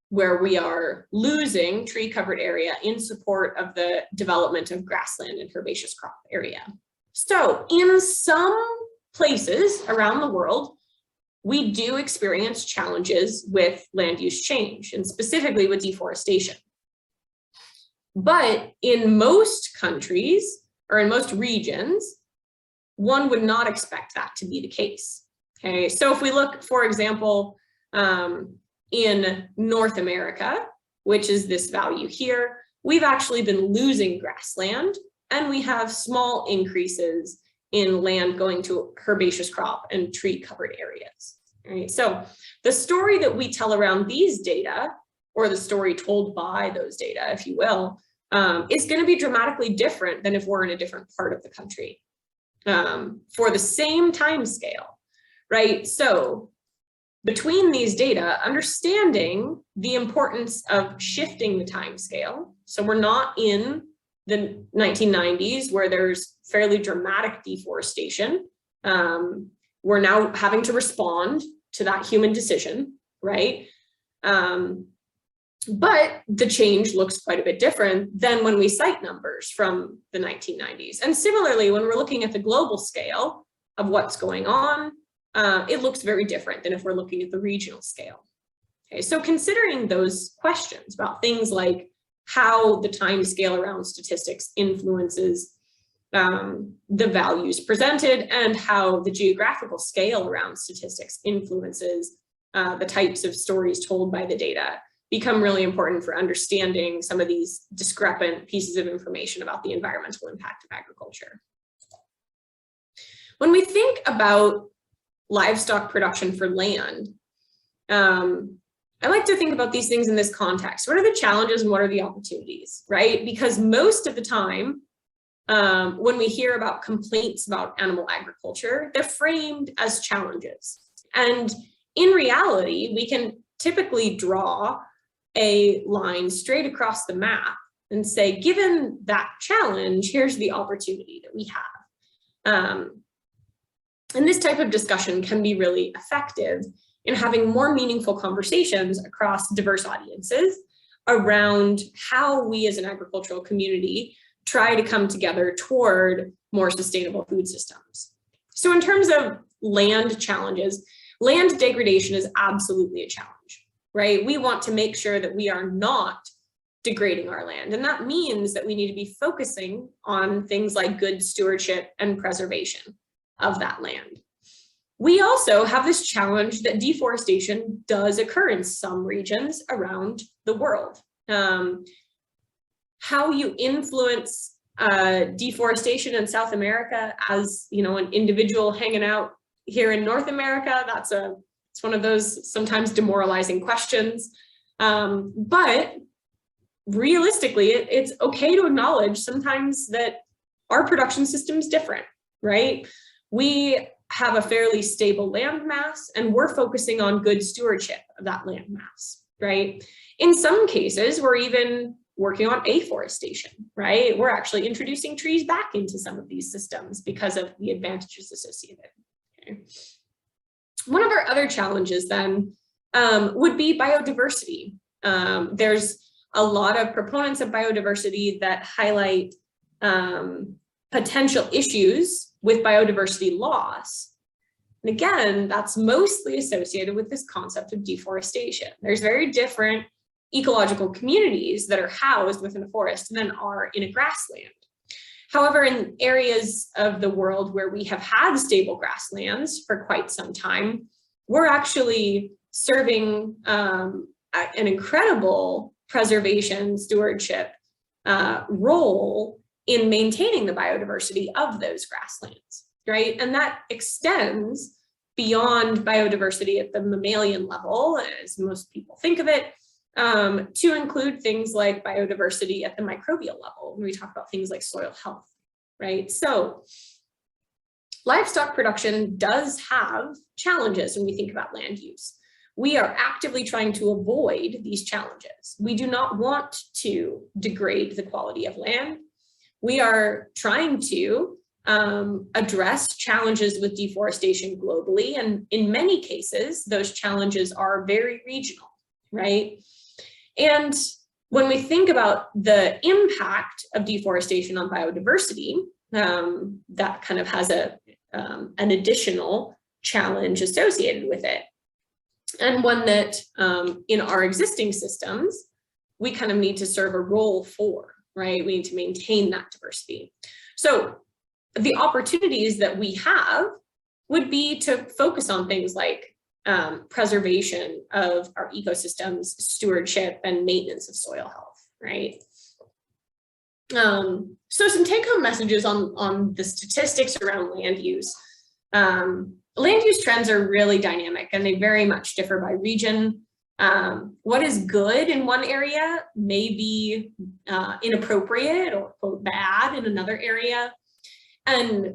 where we are losing tree-covered area in support of the development of grassland and herbaceous crop area. So in some places around the world, we do experience challenges with land use change, and specifically with deforestation. But in most countries, or in most regions, one would not expect that to be the case. Okay, so if we look, for example, in North America, which is this value here, we've actually been losing grassland, and we have small increases in land going to herbaceous crop and tree covered areas. Right? So the story that we tell around these data, or the story told by those data, if you will, is going to be dramatically different than if we're in a different part of the country for the same time scale, right? So between these data, understanding the importance of shifting the time scale. So we're not in the 1990s where there's fairly dramatic deforestation. We're now having to respond to that human decision, right? But the change looks quite a bit different than when we cite numbers from the 1990s. And similarly, when we're looking at the global scale of what's going on, it looks very different than if we're looking at the regional scale. Okay, so considering those questions about things like how the time scale around statistics influences the values presented, and how the geographical scale around statistics influences the types of stories told by the data, become really important for understanding some of these discrepant pieces of information about the environmental impact of agriculture. When we think about livestock production for land, I like to think about these things in this context. What are the challenges and what are the opportunities, right? Because most of the time, when we hear about complaints about animal agriculture, they're framed as challenges. And in reality, we can typically draw a line straight across the map and say, given that challenge, here's the opportunity that we have. And this type of discussion can be really effective in having more meaningful conversations across diverse audiences around how we as an agricultural community try to come together toward more sustainable food systems. So in terms of land challenges, land degradation is absolutely a challenge, right? We want to make sure that we are not degrading our land. And that means that we need to be focusing on things like good stewardship and preservation of that land. We also have this challenge that deforestation does occur in some regions around the world. How you influence deforestation in South America as, you know, an individual hanging out here in North America, it's one of those sometimes demoralizing questions. But realistically, it's okay to acknowledge sometimes that our production system is different, right? We have a fairly stable land mass, and we're focusing on good stewardship of that land mass, right? In some cases, we're even working on afforestation, right? We're actually introducing trees back into some of these systems because of the advantages associated. Okay. One of our other challenges then would be biodiversity. There's a lot of proponents of biodiversity that highlight potential issues with biodiversity loss. And again, that's mostly associated with this concept of deforestation. There's very different ecological communities that are housed within a forest than are in a grassland. However, in areas of the world where we have had stable grasslands for quite some time, we're actually serving an incredible preservation stewardship role in maintaining the biodiversity of those grasslands, right? And that extends beyond biodiversity at the mammalian level, as most people think of it, to include things like biodiversity at the microbial level when we talk about things like soil health, right? So livestock production does have challenges when we think about land use. we are actively trying to avoid these challenges. We do not want to degrade the quality of land. We are trying to address challenges with deforestation globally. And in many cases, those challenges are very regional, right? And when we think about the impact of deforestation on biodiversity, that kind of has an additional challenge associated with it. And one that in our existing systems, we kind of need to serve a role for, right? We need to maintain that diversity. So the opportunities that we have would be to focus on things like preservation of our ecosystems, stewardship, and maintenance of soil health, right? So some take-home messages on the statistics around land use. Land use trends are really dynamic and they very much differ by region. What is good in one area may be inappropriate or quote bad in another area. And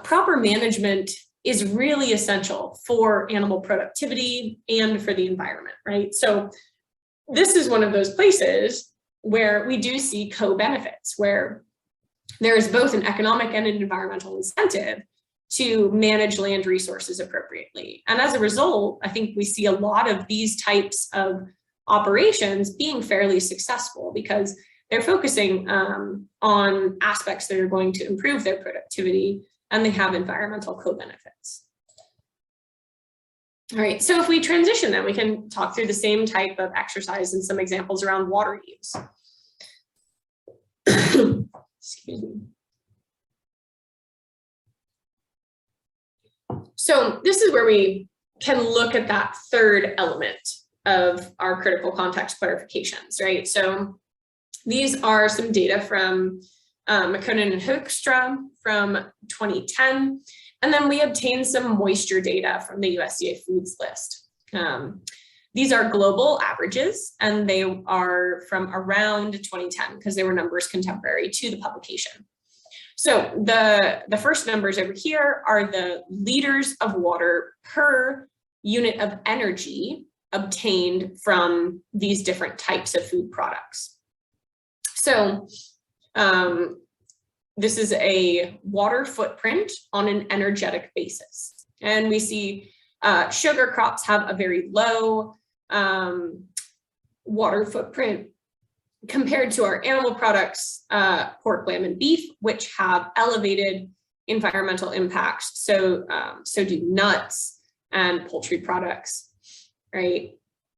proper management is really essential for animal productivity and for the environment, right? So this is one of those places where we do see co-benefits, where there is both an economic and an environmental incentive to manage land resources appropriately. And as a result, I think we see a lot of these types of operations being fairly successful because they're focusing on aspects that are going to improve their productivity and they have environmental co-benefits. All right, so if we transition then, we can talk through the same type of exercise and some examples around water use. Excuse me. So this is where we can look at that third element of our critical context clarifications, right? So these are some data from McKinnon and Hoekstra from 2010. And then we obtained some moisture data from the USDA Foods List. These are global averages, and they are from around 2010 because they were numbers contemporary to the publication. So the first numbers over here are the liters of water per unit of energy obtained from these different types of food products. So this is a water footprint on an energetic basis. And we see sugar crops have a very low water footprint compared to our animal products, pork, lamb, and beef, which have elevated environmental impacts. So do nuts and poultry products, right?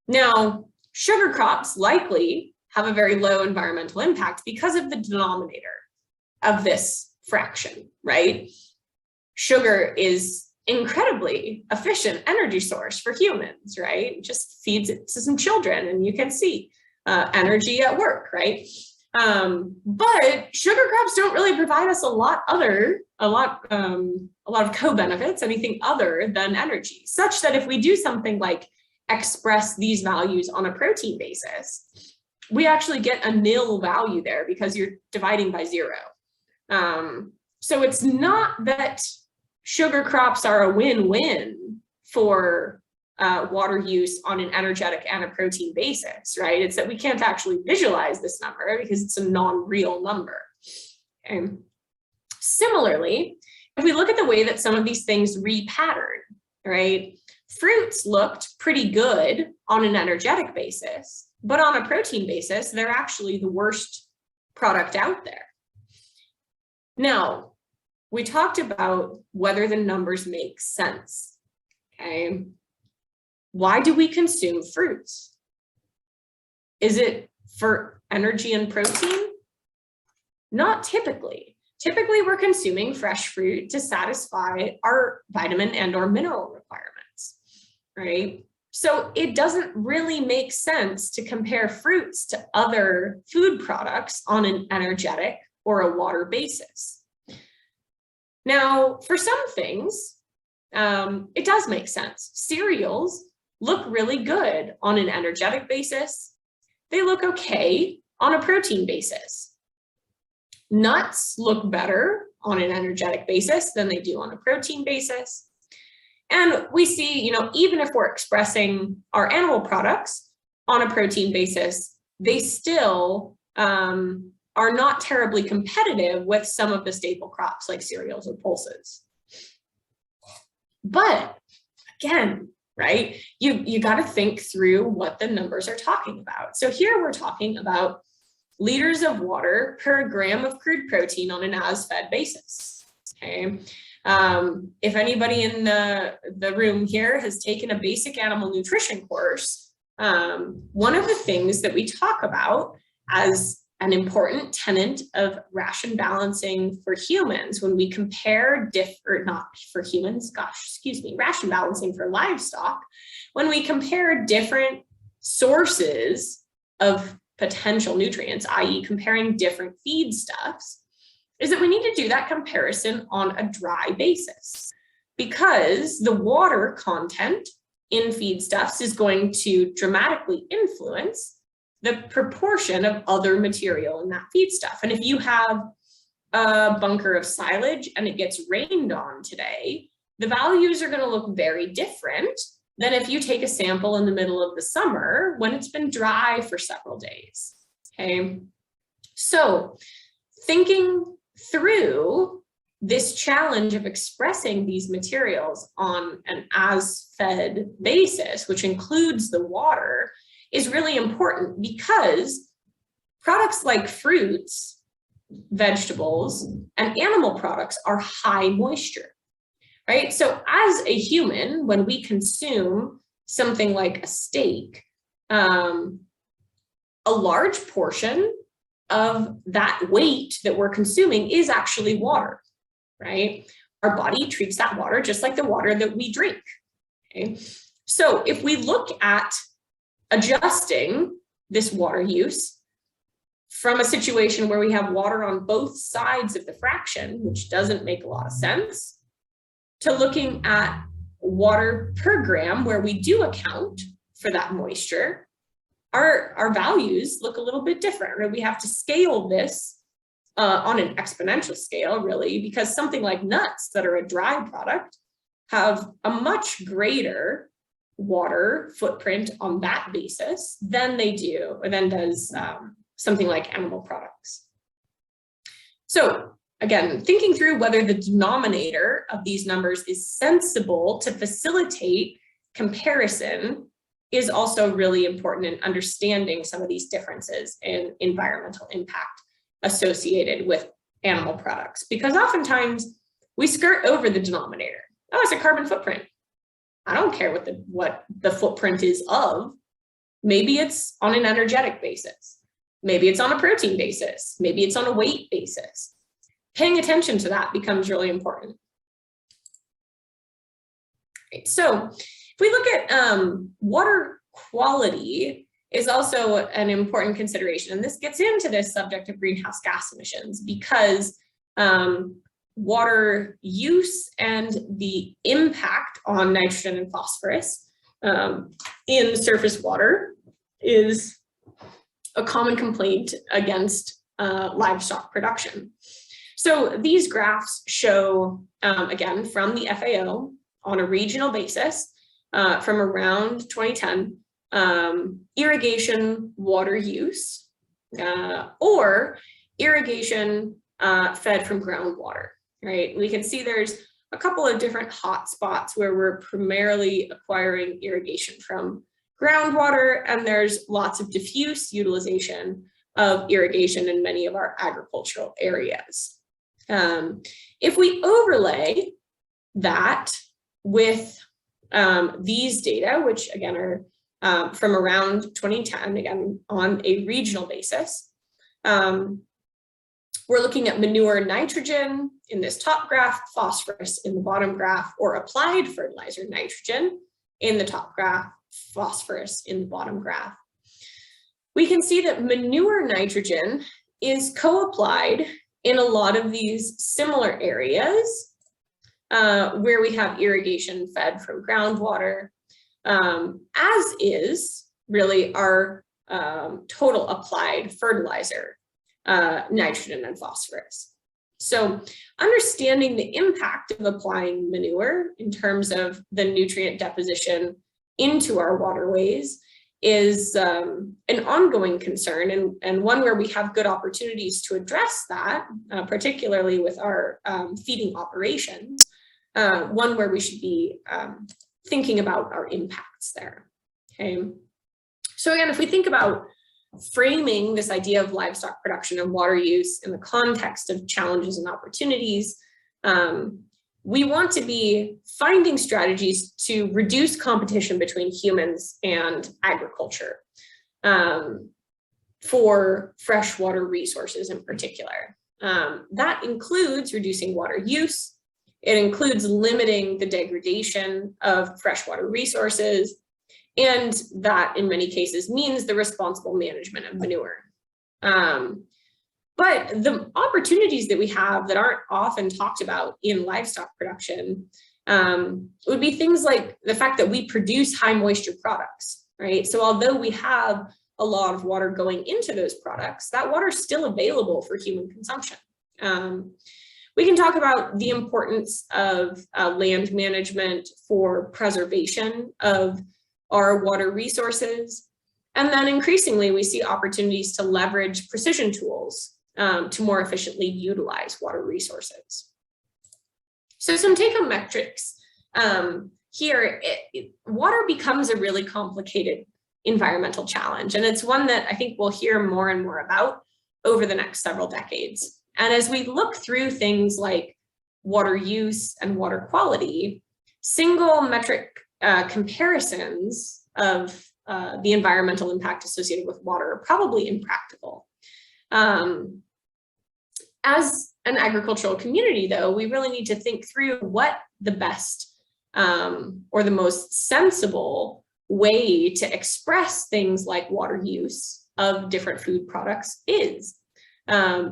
Now, sugar crops likely have a very low environmental impact because of the denominator of this fraction, right? Sugar is incredibly efficient energy source for humans, right? It just feeds it to some children and you can see energy at work, right? But sugar crops don't really provide us a lot of co-benefits, anything other than energy, such that if we do something like express these values on a protein basis, we actually get a nil value there because you're dividing by 0. So it's not that sugar crops are a win-win for water use on an energetic and a protein basis, right? It's that we can't actually visualize this number because it's a non-real number. Okay. Similarly, if we look at the way that some of these things repattern, right? Fruits looked pretty good on an energetic basis, but on a protein basis, they're actually the worst product out there. Now, we talked about whether the numbers make sense, okay? Why do we consume fruits? Is it for energy and protein? Not typically. Typically, we're consuming fresh fruit to satisfy our vitamin and or mineral requirements, right? So it doesn't really make sense to compare fruits to other food products on an energetic or a water basis. Now, for some things, it does make sense. Cereals look really good on an energetic basis. They look okay on a protein basis. Nuts look better on an energetic basis than they do on a protein basis. And we see, even if we're expressing our animal products on a protein basis, they still are not terribly competitive with some of the staple crops like cereals or pulses. But again, right, you got to think through what the numbers are talking about. So here we're talking about liters of water per gram of crude protein on an as-fed basis. Okay. If anybody in the room here has taken a basic animal nutrition course, one of the things that we talk about as an important tenet of ration balancing for humans when we compare not for humans, ration balancing for livestock, when we compare different sources of potential nutrients, i.e. comparing different feedstuffs, is that we need to do that comparison on a dry basis, because the water content in feedstuffs is going to dramatically influence the proportion of other material in that feedstuff. And if you have a bunker of silage and it gets rained on today, the values are going to look very different than if you take a sample in the middle of the summer when it's been dry for several days. Okay, so thinking through this challenge of expressing these materials on an as-fed basis, which includes the water, is really important, because products like fruits, vegetables, and animal products are high moisture, right? So as a human, when we consume something like a steak, a large portion of that weight that we're consuming is actually water, right? Our body treats that water just like the water that we drink, okay? So if we look at adjusting this water use from a situation where we have water on both sides of the fraction, which doesn't make a lot of sense, to looking at water per gram where we do account for that moisture, our values look a little bit different, right? We have to scale this on an exponential scale, really, because something like nuts that are a dry product have a much greater water footprint on that basis than does something like animal products. So again, thinking through whether the denominator of these numbers is sensible to facilitate comparison is also really important in understanding some of these differences in environmental impact associated with animal products, because oftentimes we skirt over the denominator. Oh, it's a carbon footprint. I don't care what the footprint is of. Maybe it's on an energetic basis. Maybe it's on a protein basis. Maybe it's on a weight basis. Paying attention to that becomes really important. Right, so if we look at water quality is also an important consideration. And this gets into this subject of greenhouse gas emissions, because water use and the impact on nitrogen and phosphorus in surface water is a common complaint against livestock production. So these graphs show, again, from the FAO on a regional basis from around 2010, irrigation water use or irrigation fed from groundwater, right? We can see there's a couple of different hot spots where we're primarily acquiring irrigation from groundwater, and there's lots of diffuse utilization of irrigation in many of our agricultural areas. If we overlay that with these data, which again are from around 2010, again on a regional basis, we're looking at manure nitrogen in this top graph, phosphorus in the bottom graph, or applied fertilizer nitrogen in the top graph, phosphorus in the bottom graph. We can see that manure nitrogen is co-applied in a lot of these similar areas where we have irrigation fed from groundwater, as is really our total applied fertilizer, nitrogen and phosphorus. So understanding the impact of applying manure in terms of the nutrient deposition into our waterways is an ongoing concern, and one where we have good opportunities to address that, particularly with our feeding operations, one where we should be thinking about our impacts there. Okay. So again, if we think about framing this idea of livestock production and water use in the context of challenges and opportunities, we want to be finding strategies to reduce competition between humans and agriculture for freshwater resources in particular. That includes reducing water use. It includes limiting the degradation of freshwater resources, and that in many cases means the responsible management of manure. But the opportunities that we have that aren't often talked about in livestock production would be things like the fact that we produce high moisture products, right? So although we have a lot of water going into those products, that water is still available for human consumption. We can talk about the importance of land management for preservation of our water resources. And then increasingly, we see opportunities to leverage precision tools to more efficiently utilize water resources. So some take-home metrics here, water becomes a really complicated environmental challenge, and it's one that I think we'll hear more and more about over the next several decades. And as we look through things like water use and water quality, single metric comparisons of the environmental impact associated with water are probably impractical. As an agricultural community, though, we really need to think through what the best or the most sensible way to express things like water use of different food products is,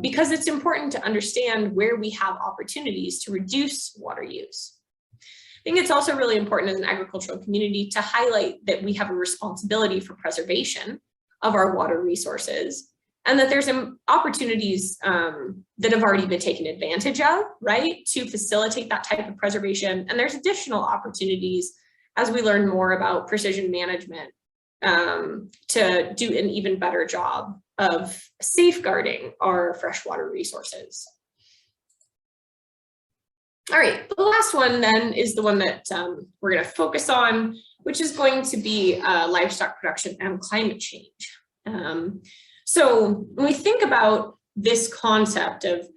because it's important to understand where we have opportunities to reduce water use. I think it's also really important as an agricultural community to highlight that we have a responsibility for preservation of our water resources, and that there's opportunities that have already been taken advantage of, right, to facilitate that type of preservation. And there's additional opportunities as we learn more about precision management to do an even better job of safeguarding our freshwater resources. All right, the last one then is the one that we're going to focus on, which is going to be livestock production and climate change. So when we think about this concept of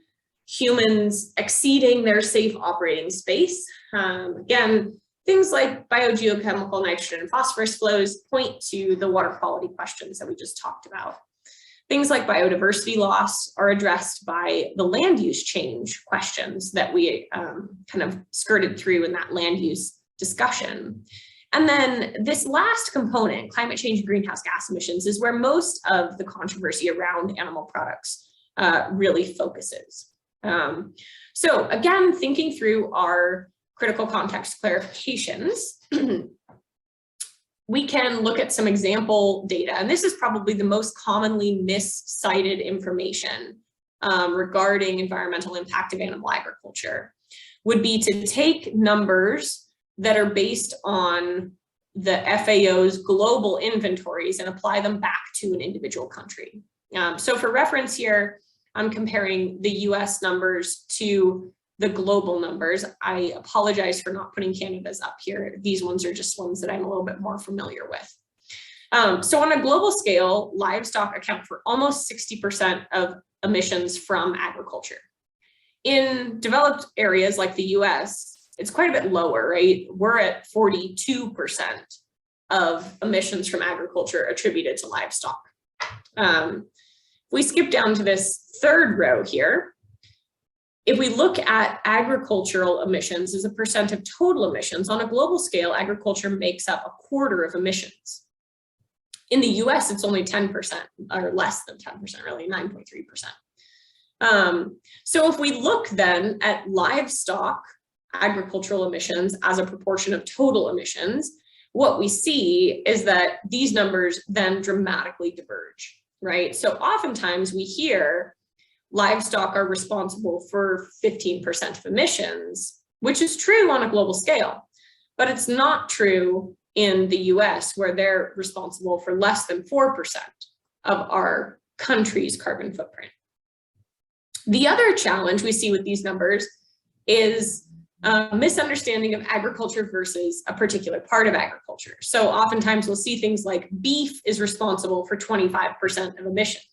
humans exceeding their safe operating space, again, things like biogeochemical nitrogen and phosphorus flows point to the water quality questions that we just talked about. Things like biodiversity loss are addressed by the land use change questions that we kind of skirted through in that land use discussion. And then this last component, climate change and greenhouse gas emissions, is where most of the controversy around animal products really focuses. So again, thinking through our critical context clarifications, we can look at some example data, and this is probably the most commonly miscited information regarding environmental impact of animal agriculture, would be to take numbers that are based on the FAO's global inventories and apply them back to an individual country. So for reference here, I'm comparing the US numbers to the global numbers. I apologize for not putting Canada's up here. These ones are just ones that I'm a little bit more familiar with. So on a global scale, livestock account for almost 60% of emissions from agriculture. In developed areas like the US, it's quite a bit lower, right? We're at 42% of emissions from agriculture attributed to livestock. If we skip down to this third row here, if we look at agricultural emissions as a percent of total emissions, on a global scale, agriculture makes up a quarter of emissions. In the US, it's only 10%, or less than 10%, really, 9.3%. So if we look then at livestock agricultural emissions as a proportion of total emissions, what we see is that these numbers then dramatically diverge, right? So oftentimes we hear, livestock are responsible for 15% of emissions, which is true on a global scale, but it's not true in the US, where they're responsible for less than 4% of our country's carbon footprint. The other challenge we see with these numbers is a misunderstanding of agriculture versus a particular part of agriculture. So oftentimes we'll see things like beef is responsible for 25% of emissions.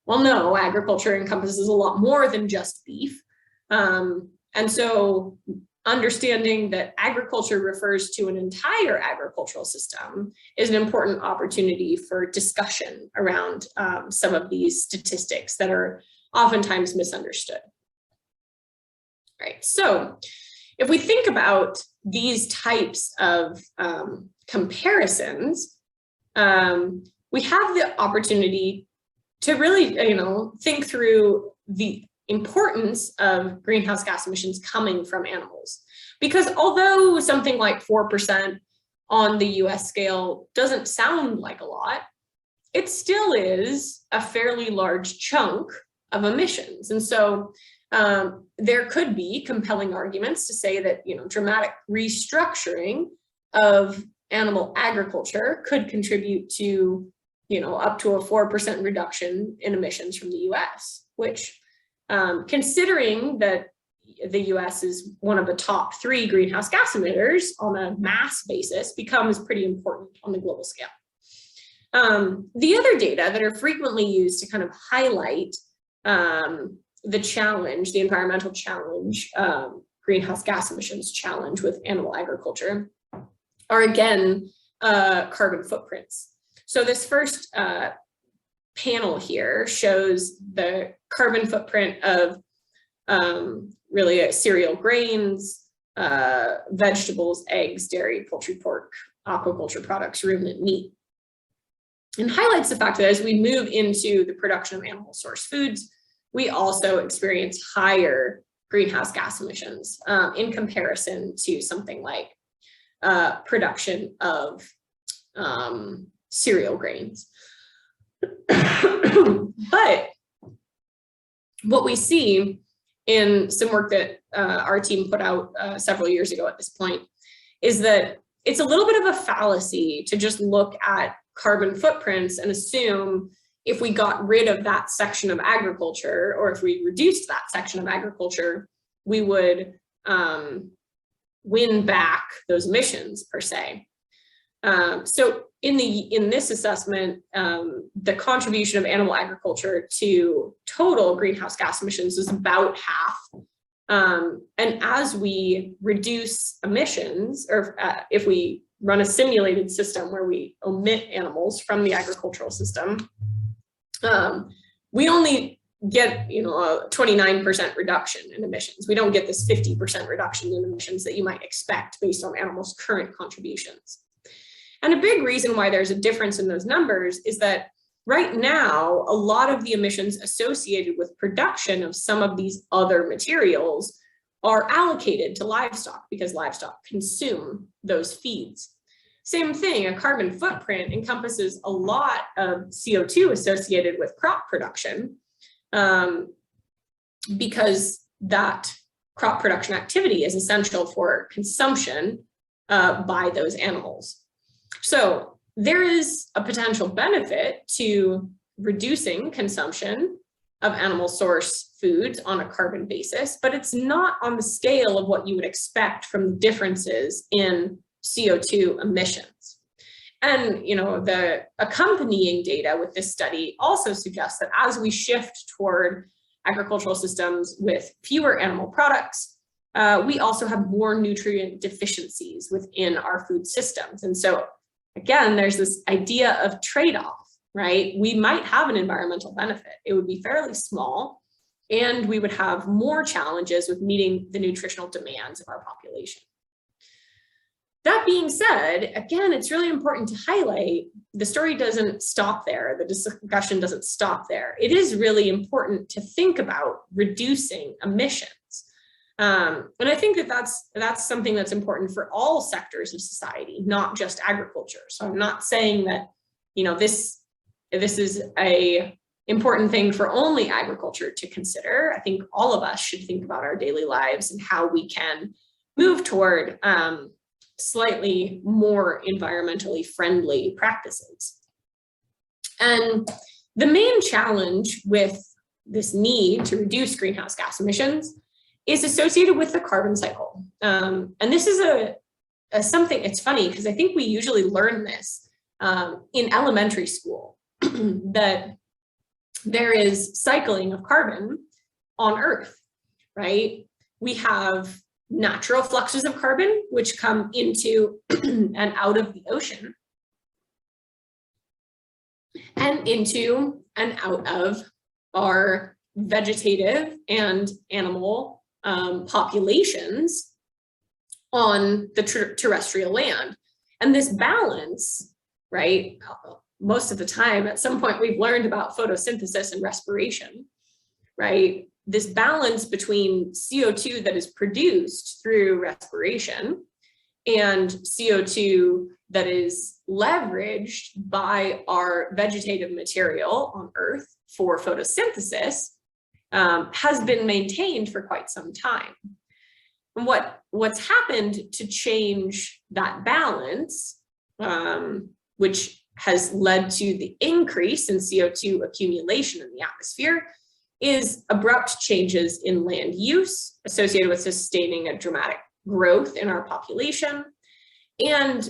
Well, no, agriculture encompasses a lot more than just beef. And so understanding that agriculture refers to an entire agricultural system is an important opportunity for discussion around some of these statistics that are oftentimes misunderstood. Right, so if we think about these types of comparisons, we have the opportunity to really, think through the importance of greenhouse gas emissions coming from animals. Because although something like 4% on the US scale doesn't sound like a lot, it still is a fairly large chunk of emissions. And so there could be compelling arguments to say that, dramatic restructuring of animal agriculture could contribute to, up to a 4% reduction in emissions from the US, which considering that the US is one of the top 3 greenhouse gas emitters on a mass basis, becomes pretty important on the global scale. The other data that are frequently used to kind of highlight the challenge, the environmental challenge, greenhouse gas emissions challenge with animal agriculture are again carbon footprints. So this first panel here shows the carbon footprint of really cereal grains, vegetables, eggs, dairy, poultry, pork, aquaculture products, ruminant meat, and highlights the fact that as we move into the production of animal source foods, we also experience higher greenhouse gas emissions in comparison to something like production of cereal grains. But what we see in some work that our team put out several years ago at this point is that it's a little bit of a fallacy to just look at carbon footprints and assume if we got rid of that section of agriculture, or if we reduced that section of agriculture, we would win back those emissions per se. So in this assessment, the contribution of animal agriculture to total greenhouse gas emissions is about half. And as we reduce emissions, or if we run a simulated system where we omit animals from the agricultural system, we only get a 29% reduction in emissions. We don't get this 50% reduction in emissions that you might expect based on animals' current contributions. And a big reason why there's a difference in those numbers is that right now, a lot of the emissions associated with production of some of these other materials are allocated to livestock because livestock consume those feeds. Same thing, a carbon footprint encompasses a lot of CO2 associated with crop production because that crop production activity is essential for consumption by those animals. So there is a potential benefit to reducing consumption of animal source foods on a carbon basis, but it's not on the scale of what you would expect from the differences in CO2 emissions. And the accompanying data with this study also suggests that as we shift toward agricultural systems with fewer animal products, we also have more nutrient deficiencies within our food systems. And so again, there's this idea of trade-off, right? We might have an environmental benefit. It would be fairly small, and we would have more challenges with meeting the nutritional demands of our population. That being said, again, it's really important to highlight the story doesn't stop there. The discussion doesn't stop there. It is really important to think about reducing emissions. And I think that that's something that's important for all sectors of society, not just agriculture. So I'm not saying that, this is a important thing for only agriculture to consider. I think all of us should think about our daily lives and how we can move toward slightly more environmentally friendly practices. And the main challenge with this need to reduce greenhouse gas emissions is associated with the carbon cycle. And this is something, it's funny because I think we usually learn this in elementary school, that there is cycling of carbon on Earth, right? We have natural fluxes of carbon, which come into and out of the ocean, and into and out of our vegetative and animal populations on the terrestrial land. And this balance, right, most of the time, at some point we've learned about photosynthesis and respiration, right? This balance between CO2 that is produced through respiration and CO2 that is leveraged by our vegetative material on Earth for photosynthesis has been maintained for quite some time. And what's happened to change that balance, which has led to the increase in CO2 accumulation in the atmosphere, is abrupt changes in land use associated with sustaining a dramatic growth in our population, and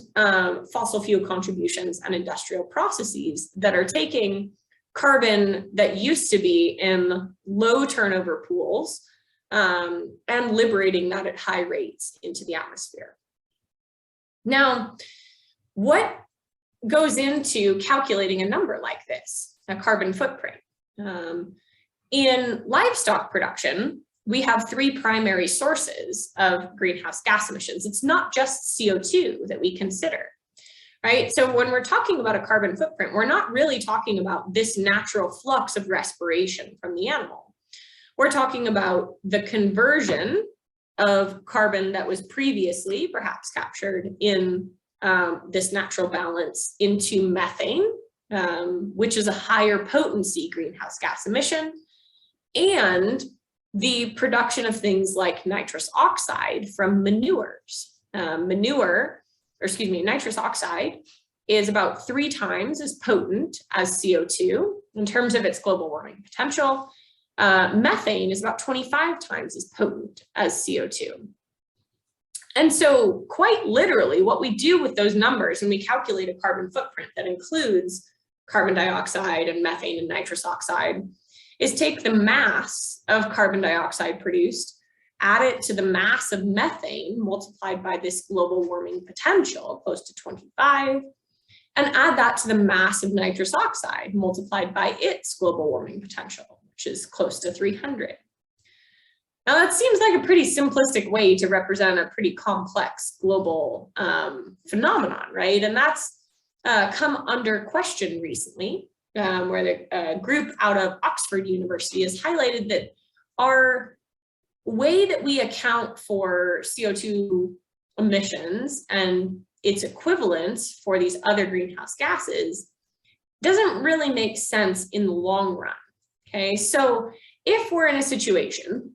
fossil fuel contributions and industrial processes that are taking carbon that used to be in low turnover pools and liberating that at high rates into the atmosphere. Now, what goes into calculating a number like this, a carbon footprint? In livestock production, we have three primary sources of greenhouse gas emissions. It's not just CO2 that we consider, right? So when we're talking about a carbon footprint, we're not really talking about this natural flux of respiration from the animal. We're talking about the conversion of carbon that was previously perhaps captured in this natural balance into methane, which is a higher potency greenhouse gas emission, and the production of things like nitrous oxide from manures. Nitrous oxide is about 3 times as potent as CO2 in terms of its global warming potential. Methane is about 25 times as potent as CO2. And so quite literally what we do with those numbers when we calculate a carbon footprint that includes carbon dioxide and methane and nitrous oxide is take the mass of carbon dioxide produced, add it to the mass of methane multiplied by this global warming potential, close to 25, and add that to the mass of nitrous oxide multiplied by its global warming potential, which is close to 300. Now that seems like a pretty simplistic way to represent a pretty complex global phenomenon, right? And that's come under question recently, where the group out of Oxford University has highlighted that our way that we account for CO2 emissions and its equivalence for these other greenhouse gases doesn't really make sense in the long run, okay? So if we're in a situation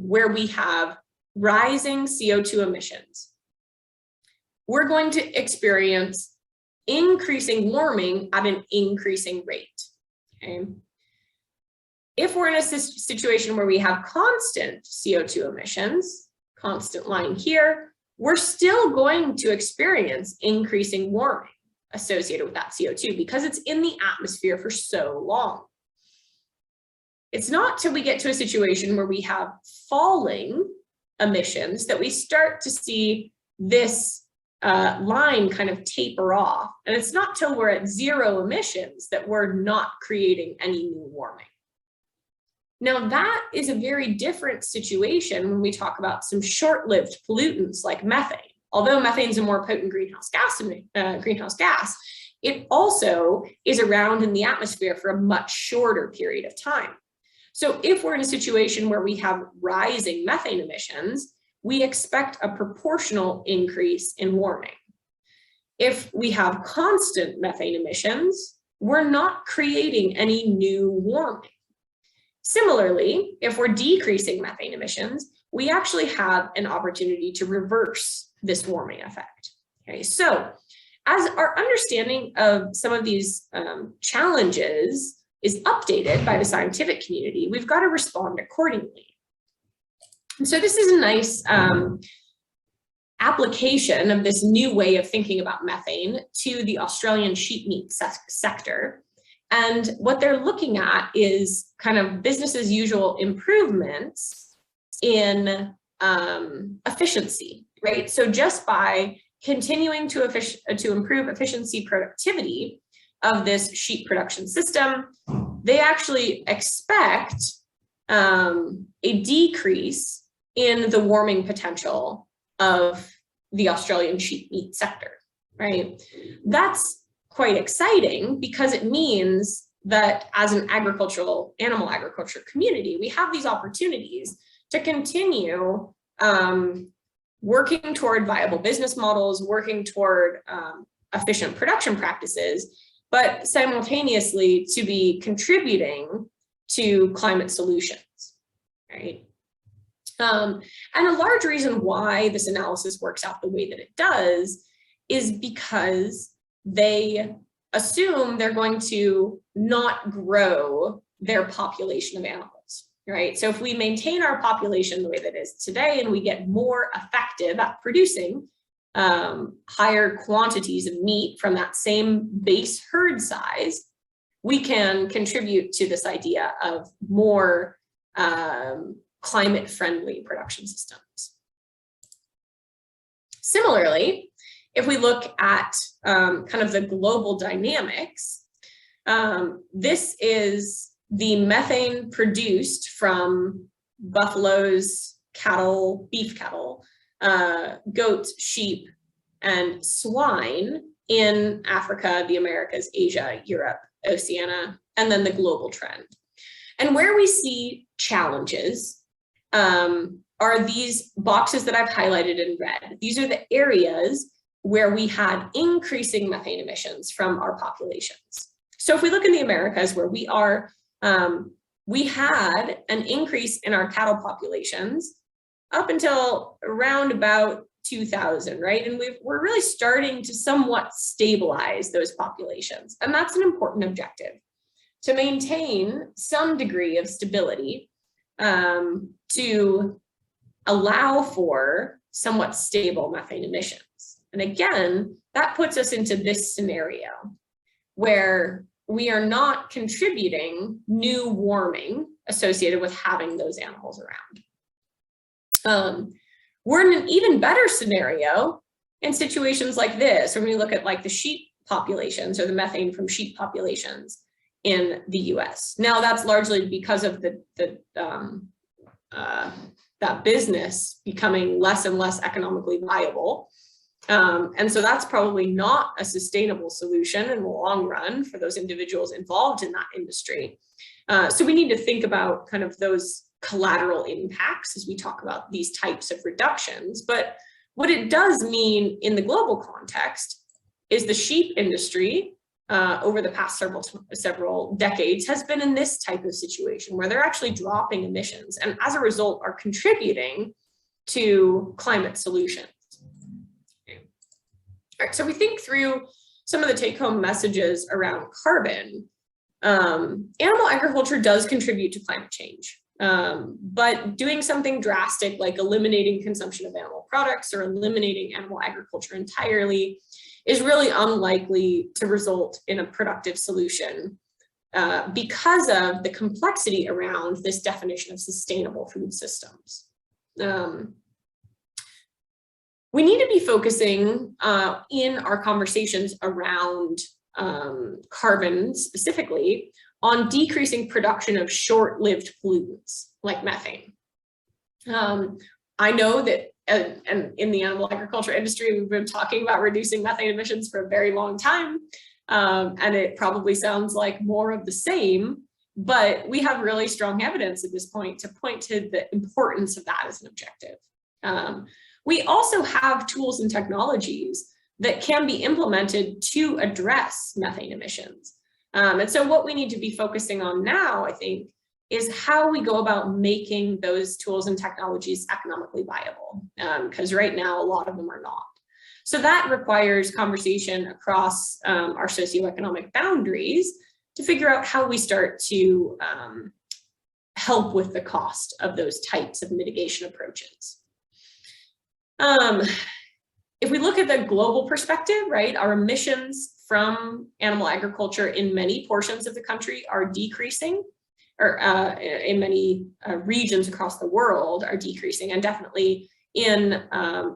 where we have rising CO2 emissions, we're going to experience increasing warming at an increasing rate, okay? If we're in a situation where we have constant CO2 emissions, constant line here, we're still going to experience increasing warming associated with that CO2 because it's in the atmosphere for so long. It's not till we get to a situation where we have falling emissions that we start to see this line kind of taper off. And it's not till we're at 0 emissions that we're not creating any new warming. Now that is a very different situation when we talk about some short-lived pollutants like methane. Although methane is a more potent greenhouse gas, it also is around in the atmosphere for a much shorter period of time. So if we're in a situation where we have rising methane emissions, we expect a proportional increase in warming. If we have constant methane emissions, we're not creating any new warming. Similarly, if we're decreasing methane emissions, we actually have an opportunity to reverse this warming effect. Okay, so as our understanding of some of these challenges is updated by the scientific community, we've got to respond accordingly. And so this is a nice application of this new way of thinking about methane to the Australian sheep meat sector. And what they're looking at is kind of business as usual improvements in efficiency, right? So just by continuing to improve efficiency, productivity of this sheep production system, they actually expect a decrease in the warming potential of the Australian sheep meat sector, right? That's quite exciting because it means that as an animal agriculture community, we have these opportunities to continue working toward viable business models, working toward efficient production practices, but simultaneously to be contributing to climate solutions, right? And a large reason why this analysis works out the way that it does is because they assume they're going to not grow their population of animals, right? So if we maintain our population the way that it is today and we get more effective at producing higher quantities of meat from that same base herd size, we can contribute to this idea of more climate-friendly production systems. Similarly, if we look at kind of the global dynamics, this is the methane produced from buffaloes, cattle, beef cattle, goats, sheep, and swine in Africa, the Americas, Asia, Europe, Oceania, and then the global trend. And where we see challenges are these boxes that I've highlighted in red. These are the areas where we had increasing methane emissions from our populations. So if we look in the Americas where we are, we had an increase in our cattle populations up until around about 2000, right? And we're really starting to somewhat stabilize those populations. And that's an important objective, to maintain some degree of stability, to allow for somewhat stable methane emissions. And again, that puts us into this scenario where we are not contributing new warming associated with having those animals around. We're in an even better scenario in situations like this, when we look at like the sheep populations or the methane from sheep populations in the US. Now that's largely because of that business becoming less and less economically viable. And so that's probably not a sustainable solution in the long run for those individuals involved in that industry. So we need to think about kind of those collateral impacts as we talk about these types of reductions. But what it does mean in the global context is the sheep industry over the past several decades has been in this type of situation where they're actually dropping emissions and as a result are contributing to climate solutions. All right, so we think through some of the take-home messages around carbon. Animal agriculture does contribute to climate change, but doing something drastic like eliminating consumption of animal products or eliminating animal agriculture entirely is really unlikely to result in a productive solution because of the complexity around this definition of sustainable food systems. We need to be focusing in our conversations around carbon specifically on decreasing production of short-lived pollutants like methane. I know that and in the animal agriculture industry, we've been talking about reducing methane emissions for a very long time, and it probably sounds like more of the same, but we have really strong evidence at this point to point to the importance of that as an objective. We also have tools and technologies that can be implemented to address methane emissions. And so what we need to be focusing on now, I think, is how we go about making those tools and technologies economically viable, because right now a lot of them are not. So that requires conversation across our socioeconomic boundaries to figure out how we start to help with the cost of those types of mitigation approaches. If we look at the global perspective, right, our emissions from animal agriculture in many portions of the country are decreasing, or in many regions across the world are decreasing, and definitely in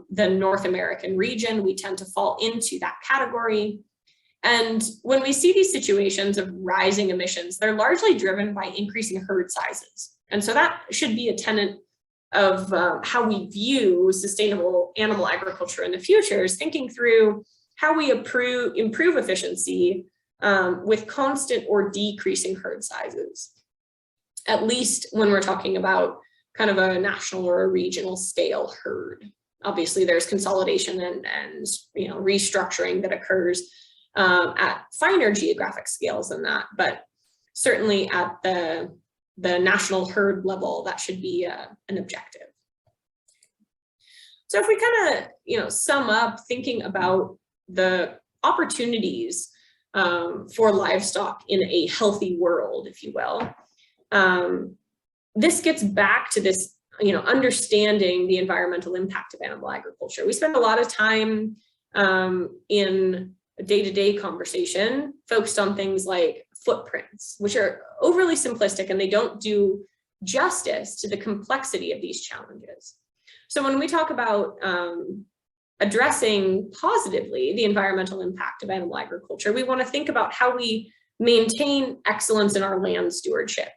the North American region, we tend to fall into that category. And when we see these situations of rising emissions, they're largely driven by increasing herd sizes. And so that should be a tenet of how we view sustainable animal agriculture in the future, is thinking through how we improve efficiency with constant or decreasing herd sizes, at least when we're talking about kind of a national or a regional scale herd. Obviously, there's consolidation and restructuring that occurs at finer geographic scales than that, but certainly at the national herd level, that should be an objective. So if we kind of sum up thinking about the opportunities for livestock in a healthy world, if you will, this gets back to this understanding the environmental impact of animal agriculture. We spend a lot of time in a day-to-day conversation focused on things like footprints, which are overly simplistic and they don't do justice to the complexity of these challenges. So when we talk about addressing positively the environmental impact of animal agriculture, we want to think about how we maintain excellence in our land stewardship,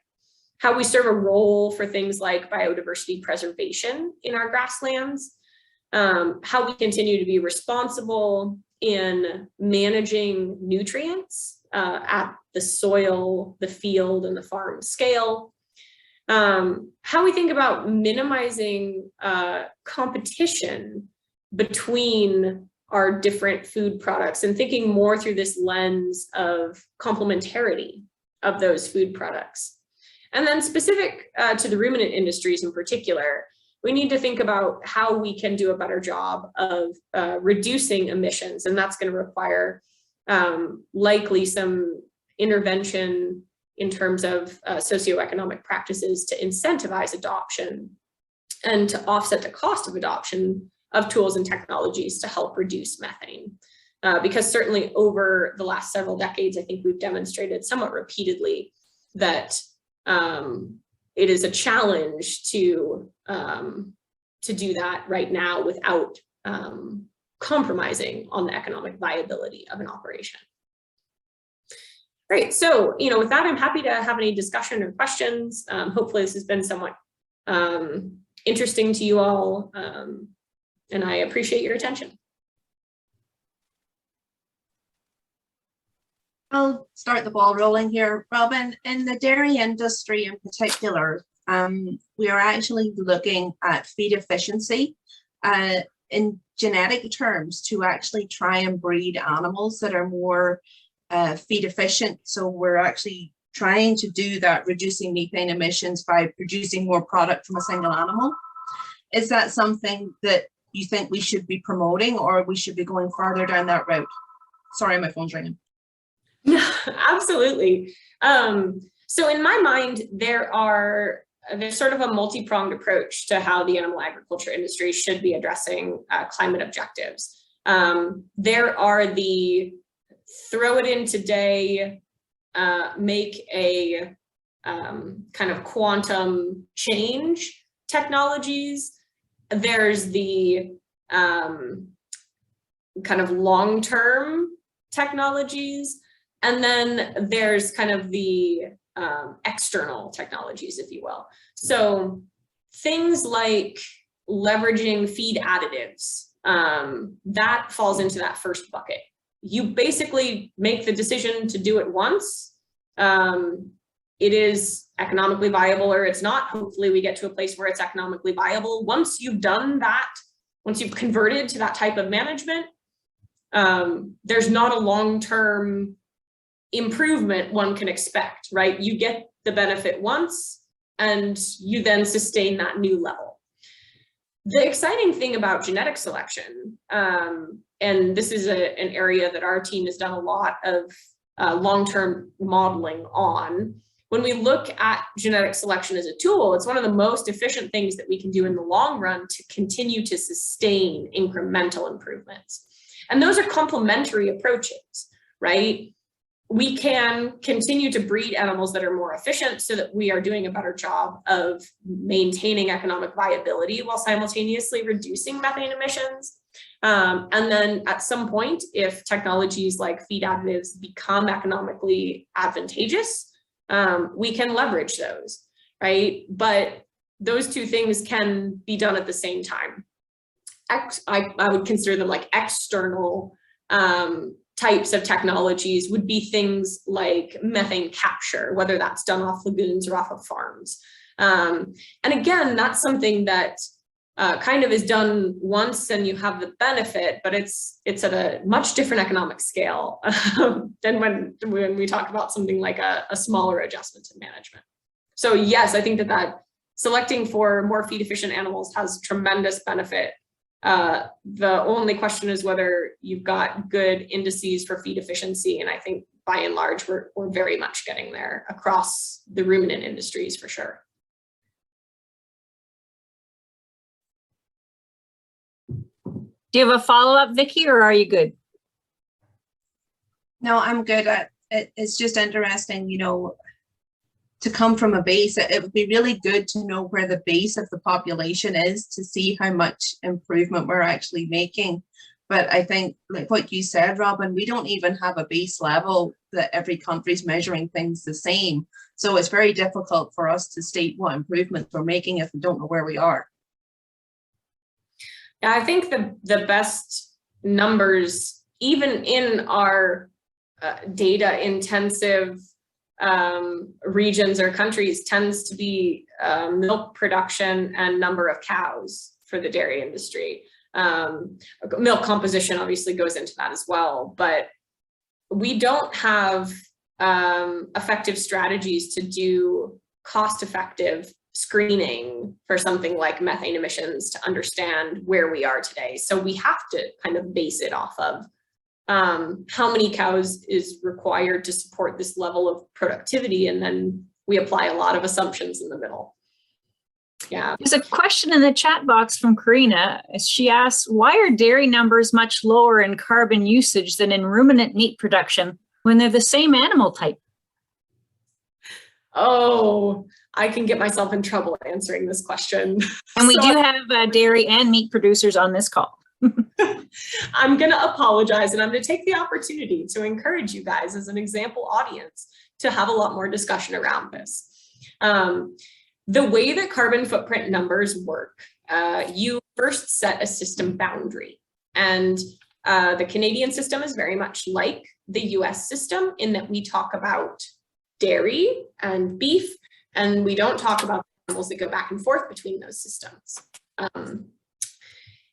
how we serve a role for things like biodiversity preservation in our grasslands, how we continue to be responsible in managing nutrients at the soil, the field, and the farm scale, how we think about minimizing competition between our different food products and thinking more through this lens of complementarity of those food products. And then specific to the ruminant industries in particular, we need to think about how we can do a better job of reducing emissions, and that's going to require likely some intervention in terms of socioeconomic practices to incentivize adoption and to offset the cost of adoption of tools and technologies to help reduce methane. Because certainly over the last several decades, I think we've demonstrated somewhat repeatedly that it is a challenge to do that right now without compromising on the economic viability of an operation. Great, so with that, I'm happy to have any discussion or questions. Hopefully this has been somewhat interesting to you all, and I appreciate your attention. I'll start the ball rolling here, Robin. In the dairy industry in particular, we are actually looking at feed efficiency in genetic terms to actually try and breed animals that are more feed efficient. So we're actually trying to do that, reducing methane emissions by producing more product from a single animal. Is that something that you think we should be promoting, or we should be going further down that route? Sorry, my phone's ringing. No, absolutely. So in my mind, there's sort of a multi-pronged approach to how the animal agriculture industry should be addressing climate objectives. There are the throw it in today, make a kind of quantum change technologies. There's the kind of long-term technologies. And then there's kind of the external technologies, if you will. So things like leveraging feed additives, that falls into that first bucket. You basically make the decision to do it once. It is economically viable or it's not. Hopefully we get to a place where it's economically viable. Once you've done that, once you've converted to that type of management, there's not a long-term improvement one can expect, right? You get the benefit once and you then sustain that new level. The exciting thing about genetic selection, and this is an area that our team has done a lot of long-term modeling on. When we look at genetic selection as a tool, it's one of the most efficient things that we can do in the long run to continue to sustain incremental improvements. And those are complementary approaches, right? We can continue to breed animals that are more efficient so that we are doing a better job of maintaining economic viability while simultaneously reducing methane emissions. And then at some point, if technologies like feed additives become economically advantageous, we can leverage those, right? But those two things can be done at the same time. I would consider them like external types of technologies would be things like methane capture, whether that's done off lagoons or off of farms. And again, that's something that kind of is done once and you have the benefit, but it's at a much different economic scale than when we talk about something like a smaller adjustment to management. So yes, I think that selecting for more feed efficient animals has tremendous benefit. The only question is whether you've got good indices for feed efficiency. And I think by and large, we're very much getting there across the ruminant industries for sure. Do you have a follow-up, Vicky, or are you good? No, I'm good. It's just interesting, you know, to come from a base. It would be really good to know where the base of the population is to see how much improvement we're actually making. But I think, like what you said, Robin, we don't even have a base level that every country's measuring things the same. So it's very difficult for us to state what improvements we're making if we don't know where we are. Yeah, I think the best numbers, even in our data intensive regions or countries, tends to be milk production and number of cows for the dairy industry. Milk composition obviously goes into that as well, but we don't have effective strategies to do cost-effective screening for something like methane emissions to understand where we are today. So we have to kind of base it off of how many cows is required to support this level of productivity, and then we apply a lot of assumptions in the middle. Yeah. There's a question in the chat box from Karina. She asks, why are dairy numbers much lower in carbon usage than in ruminant meat production when they're the same animal type? Oh, I can get myself in trouble answering this question. And we do have dairy and meat producers on this call. I'm going to apologize, and I'm going to take the opportunity to encourage you guys as an example audience to have a lot more discussion around this. The way that carbon footprint numbers work, you first set a system boundary, and the Canadian system is very much like the US system in that we talk about dairy and beef, and we don't talk about animals that go back and forth between those systems.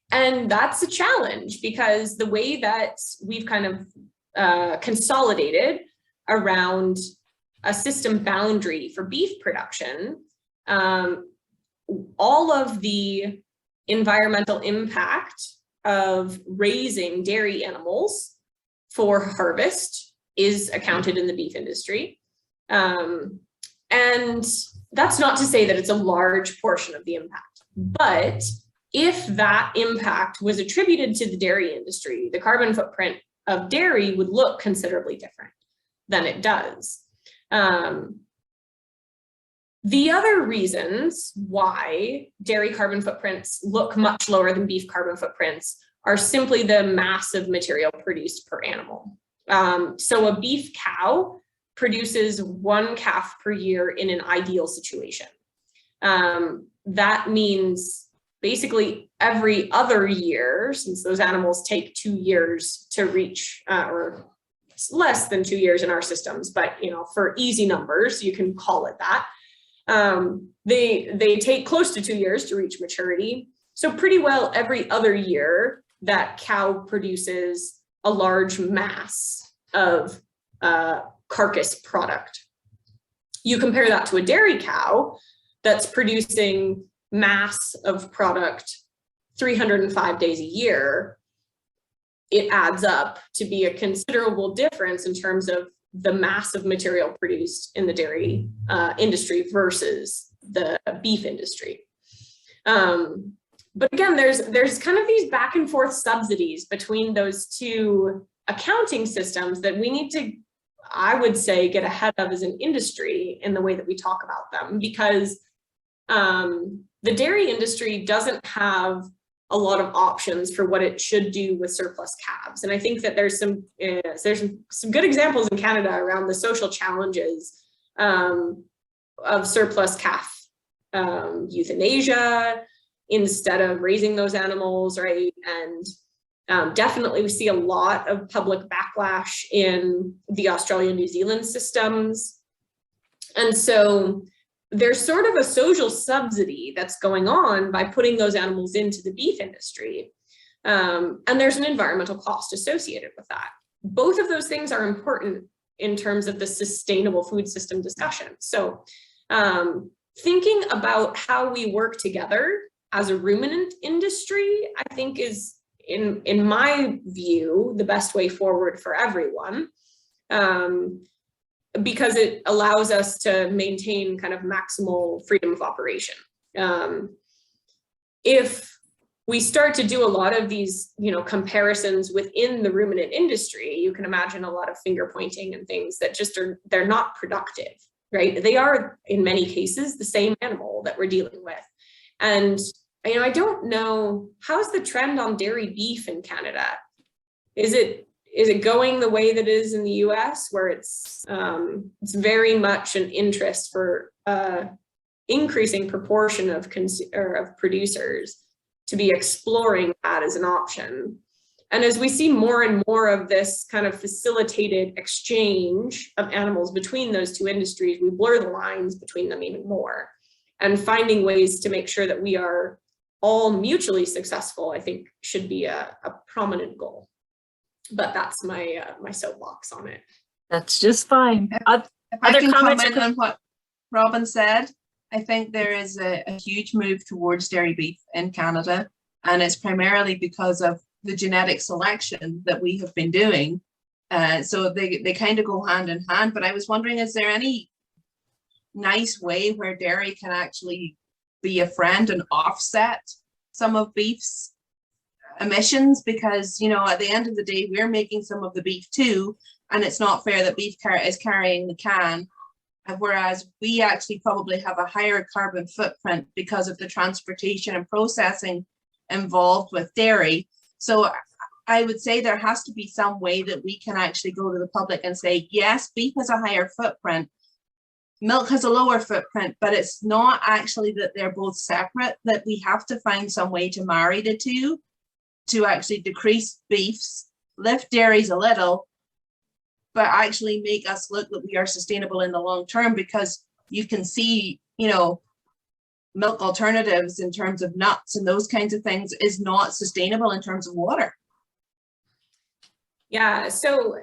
And that's a challenge because the way that we've kind of consolidated around a system boundary for beef production, all of the environmental impact of raising dairy animals for harvest is accounted in the beef industry. And that's not to say that it's a large portion of the impact, but if that impact was attributed to the dairy industry, the carbon footprint of dairy would look considerably different than it does. The other reasons why dairy carbon footprints look much lower than beef carbon footprints are simply the mass of material produced per animal. So a beef cow produces 1 calf per year in an ideal situation. That means basically every other year, since those animals take 2 years to reach, or less than 2 years in our systems, but you know, for easy numbers, you can call it that. They take close to 2 years to reach maturity. So pretty well every other year, that cow produces a large mass of carcass product. You compare that to a dairy cow that's producing mass of product 305 days a year, it adds up to be a considerable difference in terms of the mass of material produced in the dairy industry versus the beef industry. But again, there's kind of these back and forth subsidies between those two accounting systems that we need to, I would say, get ahead of as an industry in the way that we talk about them, because the dairy industry doesn't have a lot of options for what it should do with surplus calves. And I think that there's some good examples in Canada around the social challenges of surplus calf euthanasia instead of raising those animals, right? And definitely we see a lot of public backlash in the Australia, New Zealand systems. And so there's sort of a social subsidy that's going on by putting those animals into the beef industry. And there's an environmental cost associated with that. Both of those things are important in terms of the sustainable food system discussion. So thinking about how we work together as a ruminant industry, I think is, in my view, the best way forward for everyone. Because it allows us to maintain kind of maximal freedom of operation. If we start to do a lot of these, comparisons within the ruminant industry, you can imagine a lot of finger pointing and things that just they're not productive, right? They are, in many cases, the same animal that we're dealing with. And, I don't know, how's the trend on dairy beef in Canada? Is it going the way that it is in the US, where it's very much an interest for increasing proportion of producers to be exploring that as an option? And as we see more and more of this kind of facilitated exchange of animals between those two industries, we blur the lines between them even more. And finding ways to make sure that we are all mutually successful, I think, should be a prominent goal. But that's my my soapbox on it. That's just fine. If I Other can comments? comment on what Robin said, I think there is a huge move towards dairy beef in Canada, and it's primarily because of the genetic selection that we have been doing. So they kind of go hand in hand. But I was wondering, is there any nice way where dairy can actually be a friend and offset some of beef's emissions? Because at the end of the day, we're making some of the beef too, and it's not fair that beef is carrying the can, whereas we actually probably have a higher carbon footprint because of the transportation and processing involved with dairy. So I would say there has to be some way that we can actually go to the public and say, yes, beef has a higher footprint, milk has a lower footprint, but it's not actually that they're both separate, that we have to find some way to marry the two to actually decrease beefs, lift dairies a little, but actually make us look that we are sustainable in the long term, because you can see, milk alternatives in terms of nuts and those kinds of things is not sustainable in terms of water. Yeah, so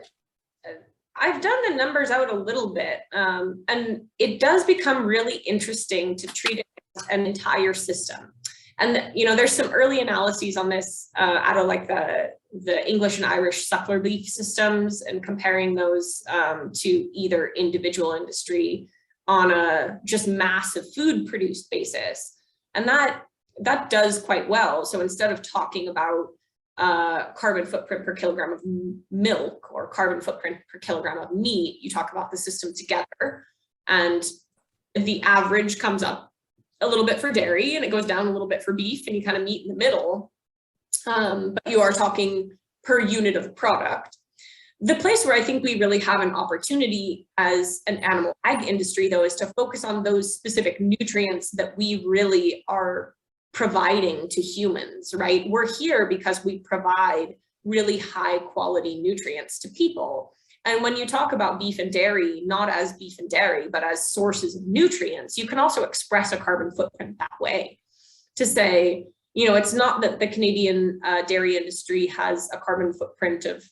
I've done the numbers out a little bit, and it does become really interesting to treat it as an entire system. And there's some early analyses on this out of like the English and Irish suckler beef systems, and comparing those to either individual industry on a just massive food produced basis. And that does quite well. So instead of talking about carbon footprint per kilogram of milk or carbon footprint per kilogram of meat, you talk about the system together, and the average comes up a little bit for dairy and it goes down a little bit for beef, and you kind of meet in the middle. But you are talking per unit of product. The place where I think we really have an opportunity as an animal ag industry, though, is to focus on those specific nutrients that we really are providing to humans, right? We're here because we provide really high quality nutrients to people. And when you talk about beef and dairy, not as beef and dairy, but as sources of nutrients, you can also express a carbon footprint that way, to say, it's not that the Canadian dairy industry has a carbon footprint of,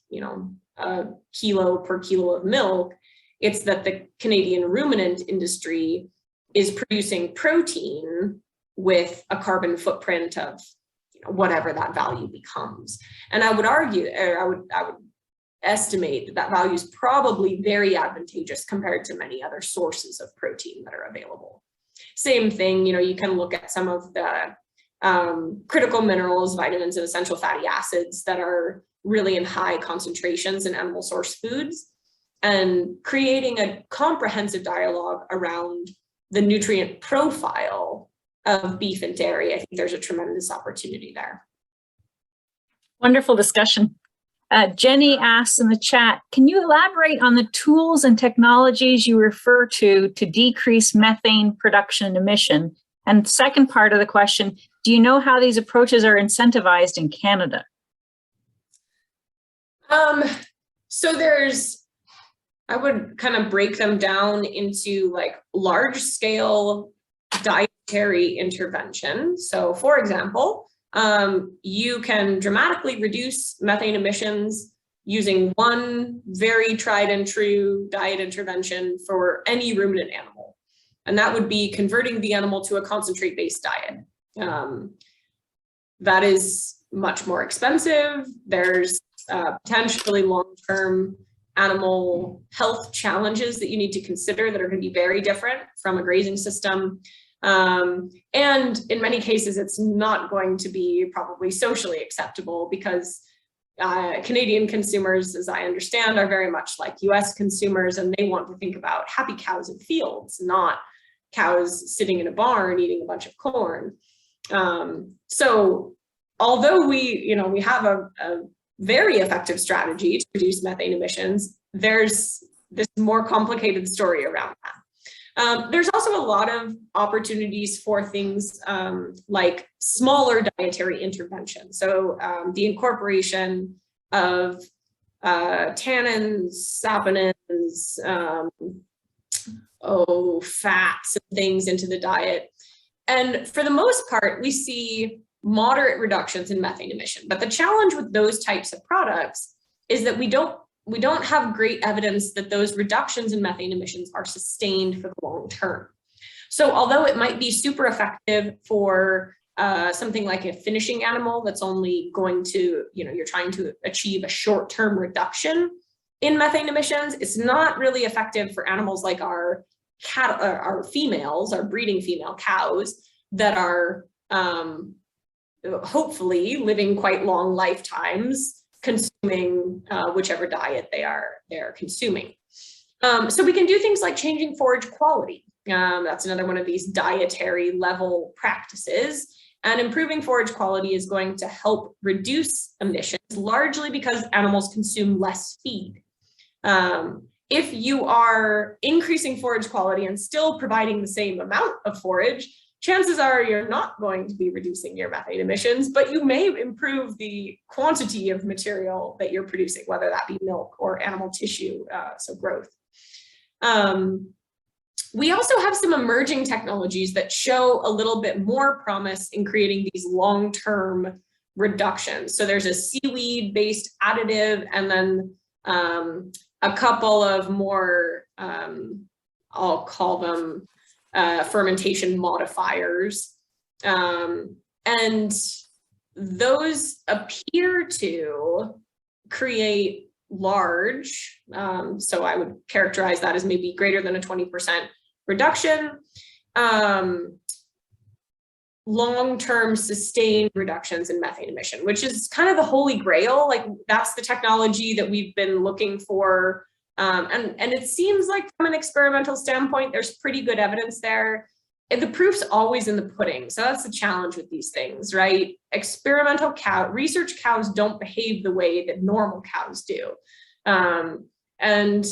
a kilo per kilo of milk. It's that the Canadian ruminant industry is producing protein with a carbon footprint of whatever that value becomes. And I would argue, or I would estimate that that value is probably very advantageous compared to many other sources of protein that are available. Same thing, you can look at some of the critical minerals, vitamins, and essential fatty acids that are really in high concentrations in animal source foods, and creating a comprehensive dialogue around the nutrient profile of beef and dairy. I think there's a tremendous opportunity there. Wonderful discussion. Jenny asks in the chat, can you elaborate on the tools and technologies you refer to decrease methane production and emission? And second part of the question, do you know how these approaches are incentivized in Canada? So I would kind of break them down into like large scale dietary intervention. So for example, you can dramatically reduce methane emissions using one very tried and true diet intervention for any ruminant animal. And that would be converting the animal to a concentrate-based diet. That is much more expensive. There's potentially long-term animal health challenges that you need to consider that are going to be very different from a grazing system. And in many cases, it's not going to be probably socially acceptable because Canadian consumers, as I understand, are very much like US consumers, and they want to think about happy cows in fields, not cows sitting in a barn eating a bunch of corn. So although we have a very effective strategy to reduce methane emissions, there's this more complicated story around that. There's also a lot of opportunities for things like smaller dietary interventions. So the incorporation of tannins, saponins, fats and things into the diet. And for the most part, we see moderate reductions in methane emission. But the challenge with those types of products is that we don't have great evidence that those reductions in methane emissions are sustained for the long term. So although it might be super effective for something like a finishing animal that's only going to, you're trying to achieve a short-term reduction in methane emissions, it's not really effective for animals like our females, our breeding female cows that are hopefully living quite long lifetimes consuming whichever diet they're consuming. So we can do things like changing forage quality. That's another one of these dietary level practices. And improving forage quality is going to help reduce emissions, largely because animals consume less feed. If you are increasing forage quality and still providing the same amount of forage, chances are you're not going to be reducing your methane emissions, but you may improve the quantity of material that you're producing, whether that be milk or animal tissue, so growth. We also have some emerging technologies that show a little bit more promise in creating these long-term reductions. So there's a seaweed-based additive, and then a couple of more, I'll call them fermentation modifiers. And those appear to create large, so I would characterize that as maybe greater than a 20% reduction, long-term sustained reductions in methane emission, which is kind of the holy grail. Like that's the technology that we've been looking for. And it seems like from an experimental standpoint, there's pretty good evidence there. And the proof's always in the pudding. So that's the challenge with these things, right? Experimental research cows don't behave the way that normal cows do. And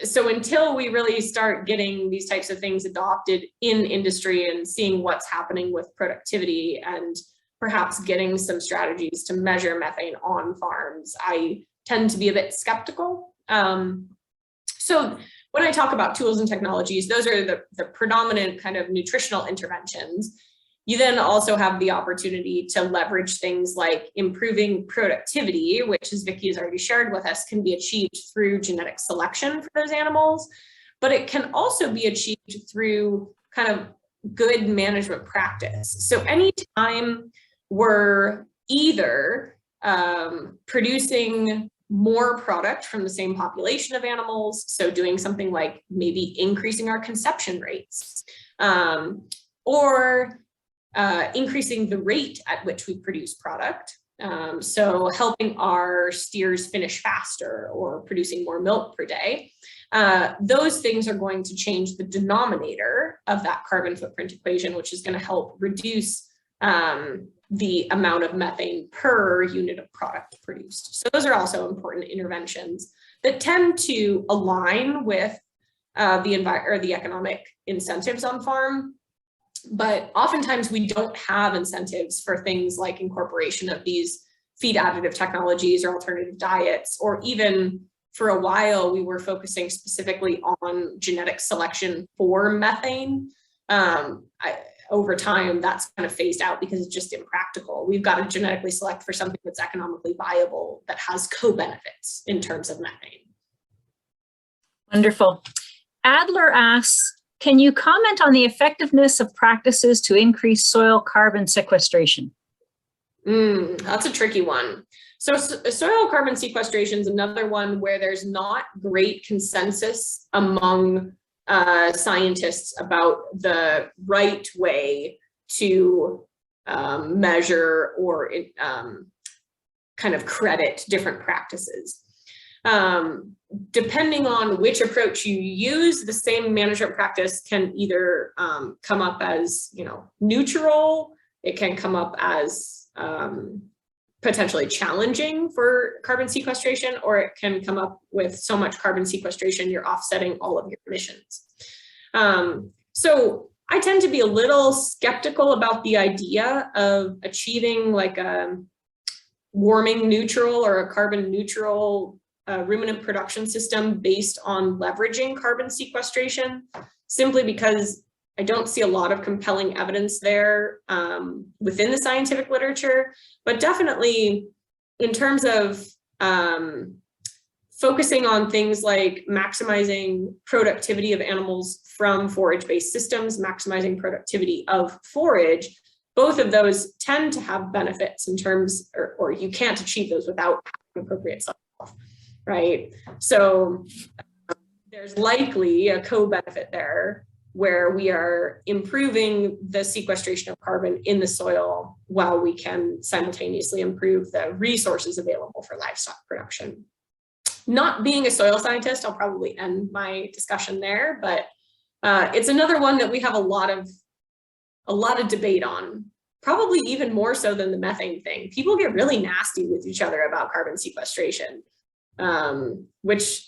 so until we really start getting these types of things adopted in industry and seeing what's happening with productivity and perhaps getting some strategies to measure methane on farms, I tend to be a bit skeptical. So when I talk about tools and technologies, those are the predominant kind of nutritional interventions. You then also have the opportunity to leverage things like improving productivity, which, as Vicki has already shared with us, can be achieved through genetic selection for those animals, but it can also be achieved through kind of good management practice. So anytime we're either producing more product from the same population of animals, so doing something like maybe increasing our conception rates, or increasing the rate at which we produce product. So helping our steers finish faster or producing more milk per day. Those things are going to change the denominator of that carbon footprint equation, which is going to help reduce the amount of methane per unit of product produced. So those are also important interventions that tend to align with the economic incentives on farm. But oftentimes we don't have incentives for things like incorporation of these feed additive technologies or alternative diets, or even for a while we were focusing specifically on genetic selection for methane. Over time, that's kind of phased out because it's just impractical. We've got to genetically select for something that's economically viable, that has co-benefits in terms of methane. Wonderful. Adler asks, can you comment on the effectiveness of practices to increase soil carbon sequestration? That's a tricky one. So soil carbon sequestration is another one where there's not great consensus among scientists about the right way to measure or kind of credit different practices. Depending on which approach you use, the same management practice can either come up as, neutral. It can come up as potentially challenging for carbon sequestration, or it can come up with so much carbon sequestration you're offsetting all of your emissions. So I tend to be a little skeptical about the idea of achieving like a warming neutral or a carbon neutral ruminant production system based on leveraging carbon sequestration, simply because I don't see a lot of compelling evidence there within the scientific literature, but definitely in terms of focusing on things like maximizing productivity of animals from forage-based systems, maximizing productivity of forage, both of those tend to have benefits in terms, or you can't achieve those without appropriate self, right? So there's likely a co-benefit there where we are improving the sequestration of carbon in the soil while we can simultaneously improve the resources available for livestock production. Not being a soil scientist, I'll probably end my discussion there, but it's another one that we have a lot of debate on, probably even more so than the methane thing. People get really nasty with each other about carbon sequestration, which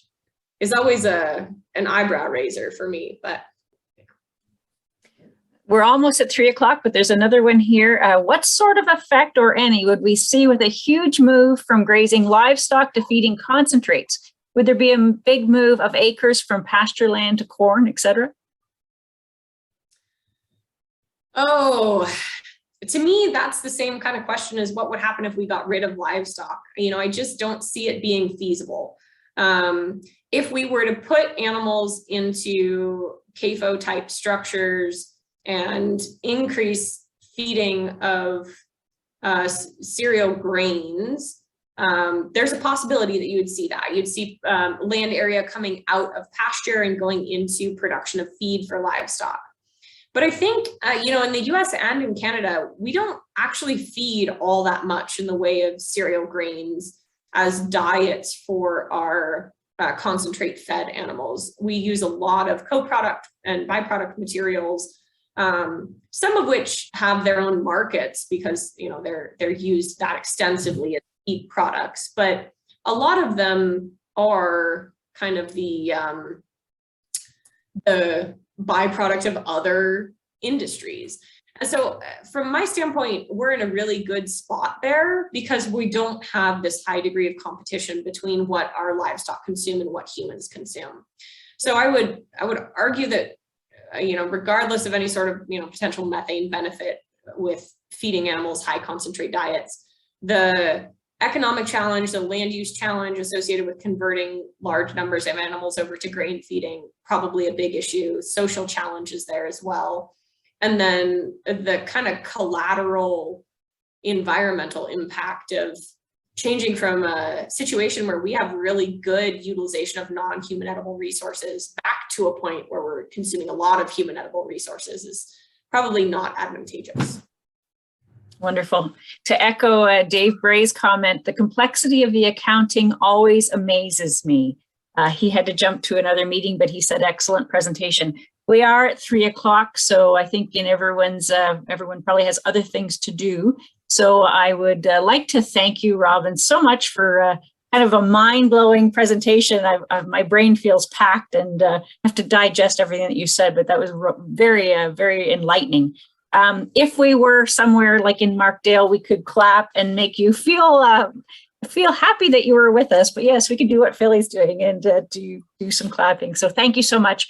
is always an eyebrow raiser for me, but we're almost at 3 o'clock, but there's another one here. What sort of effect, or any, would we see with a huge move from grazing livestock to feeding concentrates? Would there be a big move of acres from pasture land to corn, et cetera? Oh, to me, that's the same kind of question as what would happen if we got rid of livestock. I just don't see it being feasible. If we were to put animals into CAFO type structures and increase feeding of cereal grains, there's a possibility that you would see that. You'd see land area coming out of pasture and going into production of feed for livestock. But I think, in the US and in Canada, we don't actually feed all that much in the way of cereal grains as diets for our concentrate fed animals. We use a lot of co-product and byproduct materials, some of which have their own markets because they're used that extensively as feed products, but a lot of them are kind of the byproduct of other industries. And so from my standpoint, we're in a really good spot there because we don't have this high degree of competition between what our livestock consume and what humans consume. So I would argue that regardless of any sort of potential methane benefit, with feeding animals high concentrate diets. The economic challenge, the land use challenge associated with converting large numbers of animals over to grain feeding, probably a big issue. Social challenges there as well. And then the kind of collateral environmental impact of changing from a situation where we have really good utilization of non-human edible resources back to a point where we're consuming a lot of human edible resources is probably not advantageous. Wonderful. To echo Dave Bray's comment, the complexity of the accounting always amazes me. He had to jump to another meeting, but he said, excellent presentation. We are at 3 o'clock, so I think everyone probably has other things to do. So I would like to thank you, Robin, so much for kind of a mind-blowing presentation. My brain feels packed and I have to digest everything that you said, but that was very, very enlightening. If we were somewhere like in Markdale, we could clap and make you feel happy that you were with us. But yes, we could do what Philly's doing and do some clapping. So thank you so much.